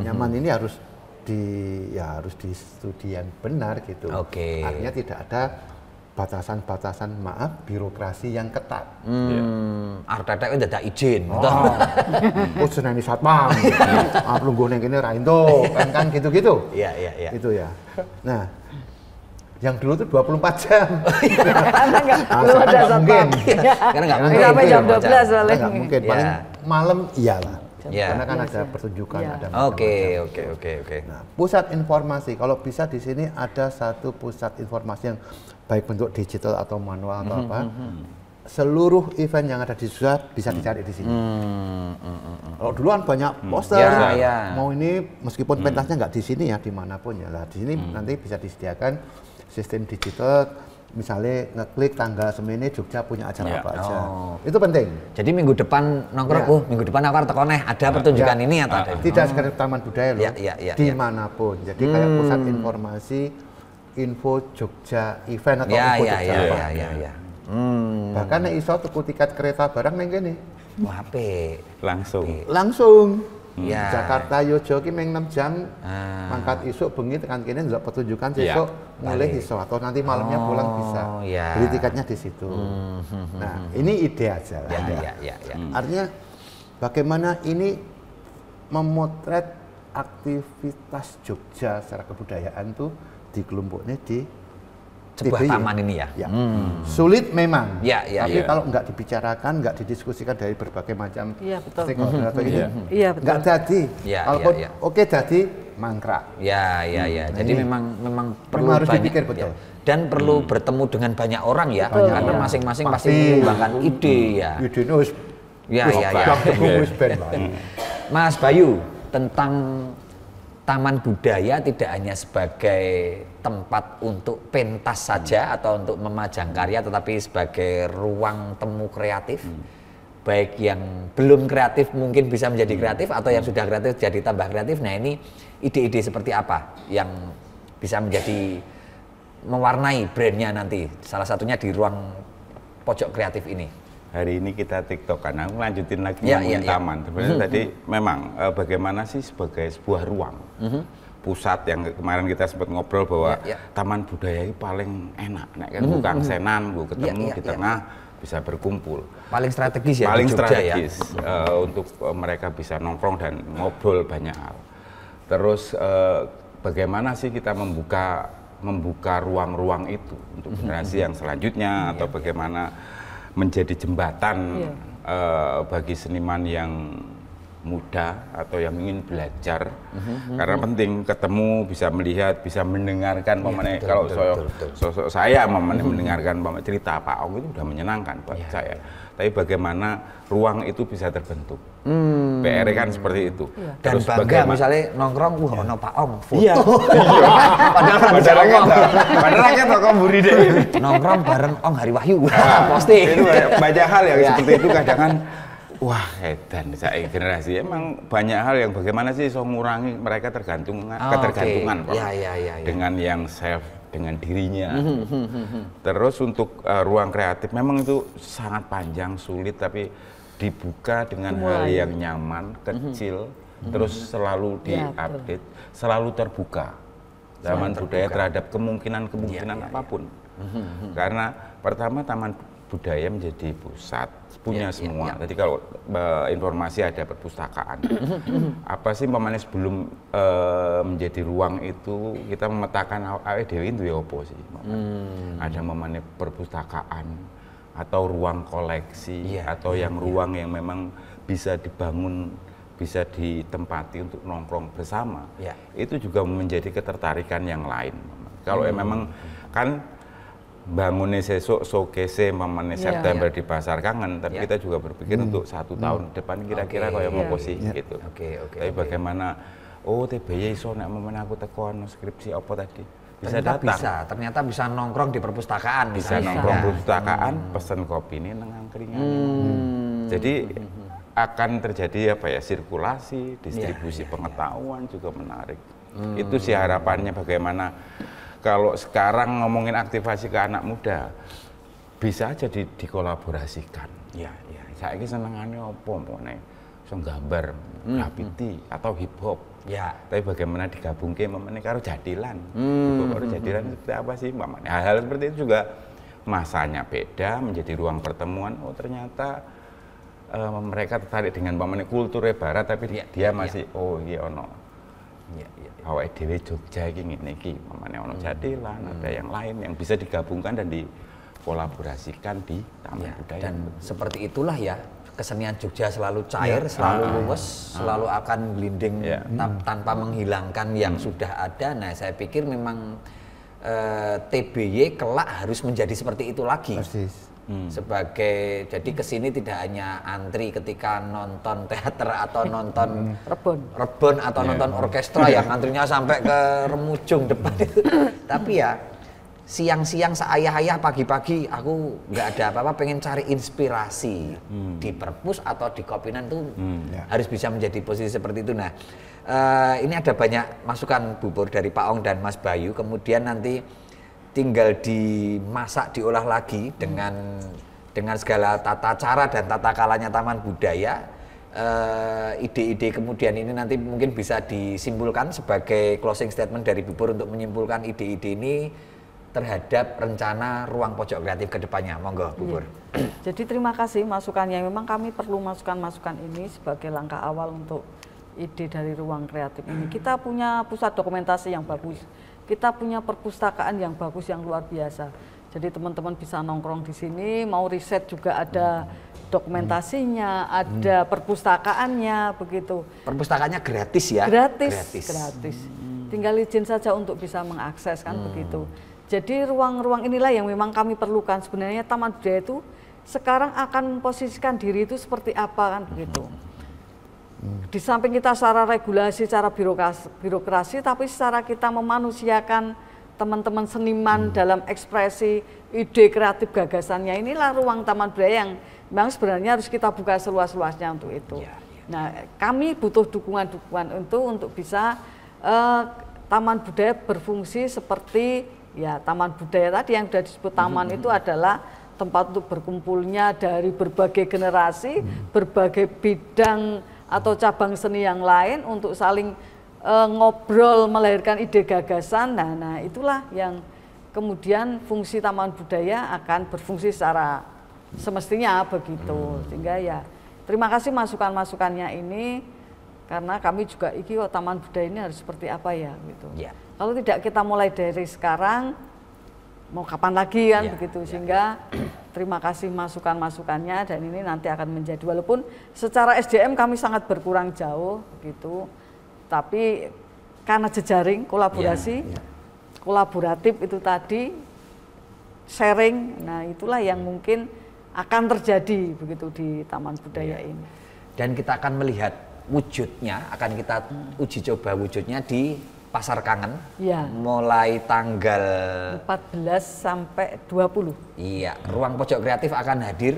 Speaker 2: Nyaman ini harus di studi yang benar gitu. Artinya tidak ada batasan-batasan, birokrasi yang ketat.
Speaker 3: Artetek itu tidak izin.
Speaker 2: Seneni satpam. Lu nggo ning kene ra ento, kan gitu-gitu.
Speaker 3: Iya.
Speaker 2: Itu ya. Nah, yang dulu tuh 24 jam.
Speaker 1: Karena belum ada satpam.
Speaker 3: Karena nggak mungkin.
Speaker 1: Sampai jam 12 paling.
Speaker 2: Nggak mungkin. Paling malam iyalah. Karena kan ada pertunjukan, ada macam-macam.
Speaker 3: Oke.
Speaker 2: Nah, pusat informasi, kalau bisa di sini ada satu pusat informasi yang baik bentuk digital atau manual atau apa. Seluruh event yang ada di Jogja bisa dicari di sini. Kalau dulu kan banyak poster, mau ini meskipun pentasnya nggak di sini ya, dimanapun ya lah. Di sini nanti bisa disediakan sistem digital, misalnya ngeklik tanggal semene Jogja punya acara apa aja. Itu penting.
Speaker 3: Jadi minggu depan nongkrong, minggu depan aku teko neh ada pertunjukan ini atau ada.
Speaker 2: Tidak sekedar taman budaya loh. Dimanapun. Jadi kayak pusat informasi, info Jogja event atau info Jogja apa. Bahkan nek iso tuku tiket kereta barang neng kene.
Speaker 3: Wah, apik.
Speaker 2: Langsung. Jakarta Yojo ki meng 6 jam. Mangkat isuk bengi tekan kene ndelok pertunjukan sesuk mulai iso atau nanti malamnya pulang bisa. Beli tiketnya di situ. Nah, ini ide aja lah. Artinya bagaimana ini memotret aktivitas Jogja secara kebudayaan tuh dikelompoknya di
Speaker 3: sebuah
Speaker 2: TBY.
Speaker 3: taman ini ya.
Speaker 2: Ya. Sulit memang,
Speaker 3: Ya,
Speaker 2: tapi
Speaker 3: ya.
Speaker 2: kalau nggak dibicarakan, nggak didiskusikan dari berbagai macam
Speaker 1: Iya, betul.
Speaker 2: stakeholder atau ini,
Speaker 1: Iya, betul.
Speaker 2: nggak jadi.
Speaker 3: Ya,
Speaker 2: Kalaupun
Speaker 3: ya.
Speaker 2: oke jadi mangkrak.
Speaker 3: Ya. Jadi memang perlu
Speaker 2: harus
Speaker 3: banyak,
Speaker 2: dipikir betul.
Speaker 3: ya. Dan perlu bertemu dengan banyak orang ya,
Speaker 2: Banyak
Speaker 3: karena
Speaker 2: orang.
Speaker 3: masing-masing pasti
Speaker 2: Pasti.
Speaker 3: mengembangkan ide ya.
Speaker 2: Ide ini wis
Speaker 3: Ya.
Speaker 2: wis ben, Pak.
Speaker 3: Mas Bayu, tentang taman budaya tidak hanya sebagai tempat untuk pentas saja atau untuk memajang karya, tetapi sebagai ruang temu kreatif. Baik yang belum kreatif mungkin bisa menjadi kreatif, atau yang sudah kreatif jadi tambah kreatif. Nah, ini ide-ide seperti apa yang bisa menjadi mewarnai brandnya nanti, salah satunya di ruang pojok kreatif ini?
Speaker 4: Hari ini kita TikTokan, aku lanjutin lagi
Speaker 3: Ya,
Speaker 4: ngomongin
Speaker 3: ya.
Speaker 4: taman. Sebenarnya tadi memang bagaimana sih sebagai sebuah ruang pusat yang kemarin kita sempat ngobrol bahwa
Speaker 3: Ya, ya.
Speaker 4: taman budaya itu paling enak, nek kan bukan senan, bu ketemu
Speaker 3: Ya,
Speaker 4: di
Speaker 3: ya.
Speaker 4: tengah bisa berkumpul.
Speaker 3: Paling strategis ya
Speaker 4: Paling
Speaker 3: di Jogja ya.
Speaker 4: strategis untuk mereka bisa nongkrong dan ngobrol banyak hal. Terus bagaimana sih kita membuka ruang-ruang itu untuk generasi yang selanjutnya, atau bagaimana menjadi jembatan bagi seniman yang muda atau yang ingin belajar, karena penting ketemu, bisa melihat, bisa mendengarkan.
Speaker 3: betul,
Speaker 4: Kalau
Speaker 3: betul.
Speaker 4: sosok saya mendengarkan cerita Pak Ong itu sudah menyenangkan buat saya. Tapi bagaimana ruang itu bisa terbentuk, PR kan seperti itu.
Speaker 3: Dan
Speaker 4: Terus
Speaker 3: bangga
Speaker 4: bagaimana-
Speaker 3: misalnya nongkrong, wah ono Pak Ong, foto.
Speaker 4: Iya. Padahal kan tokoh buri deh.
Speaker 3: Nongkrong bareng Ong Hari Wahyu, posting.
Speaker 4: Itu banyak hal yang
Speaker 3: Ya.
Speaker 4: seperti itu kadang kan, wah edan saya generasi emang banyak hal yang bagaimana sih so ngurangi mereka ketergantungan
Speaker 3: oke.
Speaker 4: Pak,
Speaker 3: Ya.
Speaker 4: dengan yang self, dengan dirinya. Terus untuk ruang kreatif memang itu sangat panjang, sulit, tapi dibuka dengan hal yang nyaman, kecil, terus selalu
Speaker 1: Ya,
Speaker 4: diupdate, selalu terbuka. Taman budaya terhadap kemungkinan apapun. Karena pertama taman budaya menjadi pusat, punya semua. Jadi kalau informasi ada perpustakaan. Apa sih pemain sebelum menjadi ruang itu kita memetakan awake dhewe itu ya apa sih? Ada pemain perpustakaan atau ruang koleksi atau yang ruang yang memang bisa dibangun, bisa ditempati untuk nongkrong bersama. Itu juga menjadi ketertarikan yang lain. Kalau memang kan bangunnya sesuk showcase mamane September di Pasar Kangen, tapi kita juga berpikir untuk 1 tahun depan kira-kira kayak apa sih gitu. Tapi bagaimana TBY iso nek momen aku teko ono skripsi apa tadi bisa datang.
Speaker 3: Ternyata bisa nongkrong di perpustakaan
Speaker 4: Bisa
Speaker 3: misalnya.
Speaker 4: nongkrong perpustakaan, pesen kopi ini nang angkringan. Jadi akan terjadi sirkulasi, distribusi pengetahuan juga menarik. Itu sih harapannya, bagaimana kalau sekarang ngomongin aktivasi ke anak muda, bisa aja dikolaborasikan. Saya ini senengannya apa, mau gambar, graffiti atau hip hop. Tapi bagaimana digabungke karo jadilan. Hip hop karo jadilan seperti apa sih, hal-hal seperti itu juga masanya beda, menjadi ruang pertemuan. Oh ternyata mereka tertarik dengan kulturnya barat, tapi dia masih awake dhewe Jogja iki ngene iki, ono jadilan, ada yang lain yang bisa digabungkan dan dikolaborasikan di taman budaya.
Speaker 3: Dan seperti itulah ya, kesenian Jogja selalu cair, selalu luwes, selalu akan blending tanpa menghilangkan yang sudah ada. Nah, saya pikir memang TBY kelak harus menjadi seperti itu lagi.
Speaker 2: Persis.
Speaker 3: Sebagai, jadi kesini tidak hanya antri ketika nonton teater atau nonton rebon atau nonton orkestra yang antrinya sampai ke remujung depan itu, tapi ya siang-siang seayah-ayah pagi-pagi aku nggak ada apa-apa pengen cari inspirasi di perpus atau di Kopinan tuh harus bisa menjadi posisi seperti itu. Nah ini ada banyak masukan bubur dari Pak Ong dan Mas Bayu, kemudian nanti tinggal dimasak, diolah lagi dengan segala tata cara dan tata kalanya taman budaya. Ide-ide kemudian ini nanti mungkin bisa disimpulkan sebagai closing statement dari Bubur untuk menyimpulkan ide-ide ini terhadap rencana ruang pojok kreatif ke depannya. Monggo Bubur.
Speaker 1: Jadi terima kasih masukannya. Memang kami perlu masukan-masukan ini sebagai langkah awal untuk ide dari ruang kreatif ini. Kita punya pusat dokumentasi yang bagus kita punya perpustakaan yang bagus, yang luar biasa. Jadi teman-teman bisa nongkrong di sini, mau riset juga ada dokumentasinya, ada perpustakaannya, begitu.
Speaker 3: Perpustakaannya gratis ya?
Speaker 1: Gratis. Tinggal izin saja untuk bisa mengakses kan begitu. Jadi ruang-ruang inilah yang memang kami perlukan. Sebenarnya Taman Budaya itu sekarang akan memposisikan diri itu seperti apa kan begitu. Di samping kita secara regulasi, secara birokrasi, tapi secara kita memanusiakan teman-teman seniman dalam ekspresi ide kreatif gagasannya, inilah ruang Taman Budaya yang memang sebenarnya harus kita buka seluas-luasnya untuk itu. Nah, kami butuh dukungan-dukungan untuk bisa Taman Budaya berfungsi seperti ya Taman Budaya tadi yang sudah disebut taman itu adalah tempat untuk berkumpulnya dari berbagai generasi, berbagai bidang atau cabang seni yang lain untuk saling ngobrol, melahirkan ide gagasan. Nah itulah yang kemudian fungsi Taman Budaya akan berfungsi secara semestinya begitu. Sehingga ya terima kasih masukan-masukannya ini, karena kami juga Taman Budaya ini harus seperti apa ya gitu. Kalau tidak kita mulai dari sekarang, mau kapan lagi kan begitu. Sehingga terima kasih masukan-masukannya, dan ini nanti akan menjadi, walaupun secara SDM kami sangat berkurang jauh gitu, tapi karena jejaring, kolaborasi, kolaboratif itu tadi, sharing, nah itulah yang mungkin akan terjadi begitu di Taman Budaya ini.
Speaker 3: Dan kita akan melihat wujudnya, akan kita uji coba wujudnya di Pasar Kangen, mulai tanggal
Speaker 1: 14 sampai 20.
Speaker 3: Iya, Ruang Pojok Kreatif akan hadir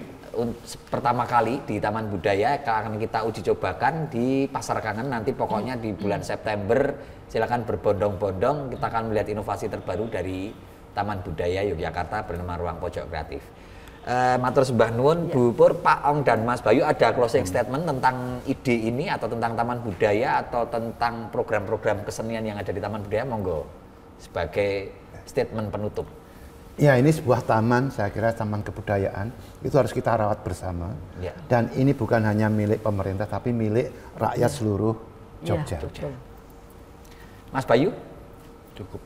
Speaker 3: pertama kali di Taman Budaya, akan kita uji cobakan di Pasar Kangen nanti, pokoknya di bulan September. Silakan berbondong-bondong, kita akan melihat inovasi terbaru dari Taman Budaya Yogyakarta bernama Ruang Pojok Kreatif. Matur sembah nuwun Bu Pur, Pak Ong dan Mas Bayu, ada closing statement tentang ide ini atau tentang Taman Budaya atau tentang program-program kesenian yang ada di Taman Budaya, monggo sebagai statement penutup.
Speaker 2: Ya, ini sebuah taman, saya kira taman kebudayaan, itu harus kita rawat bersama. Dan ini bukan hanya milik pemerintah, tapi milik rakyat seluruh Jogja.
Speaker 3: Mas Bayu? Cukup.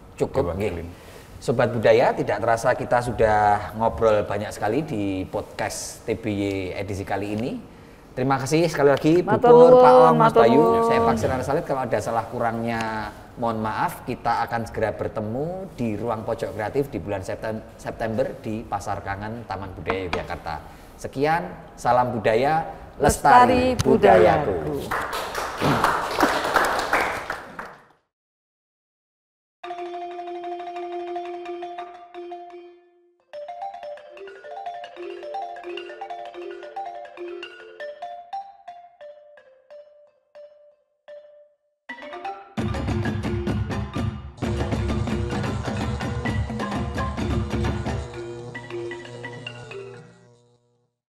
Speaker 3: Sobat Budaya, tidak terasa kita sudah ngobrol banyak sekali di podcast TBY edisi kali ini. Terima kasih sekali lagi Bu Pur, Pak Ong, Mas Bayu. Saya Pak Sinar Salid, kalau ada salah kurangnya mohon maaf. Kita akan segera bertemu di Ruang Pojok Kreatif di bulan September di Pasar Kangen Taman Budaya Yogyakarta. Sekian, salam budaya, lestari budayaku.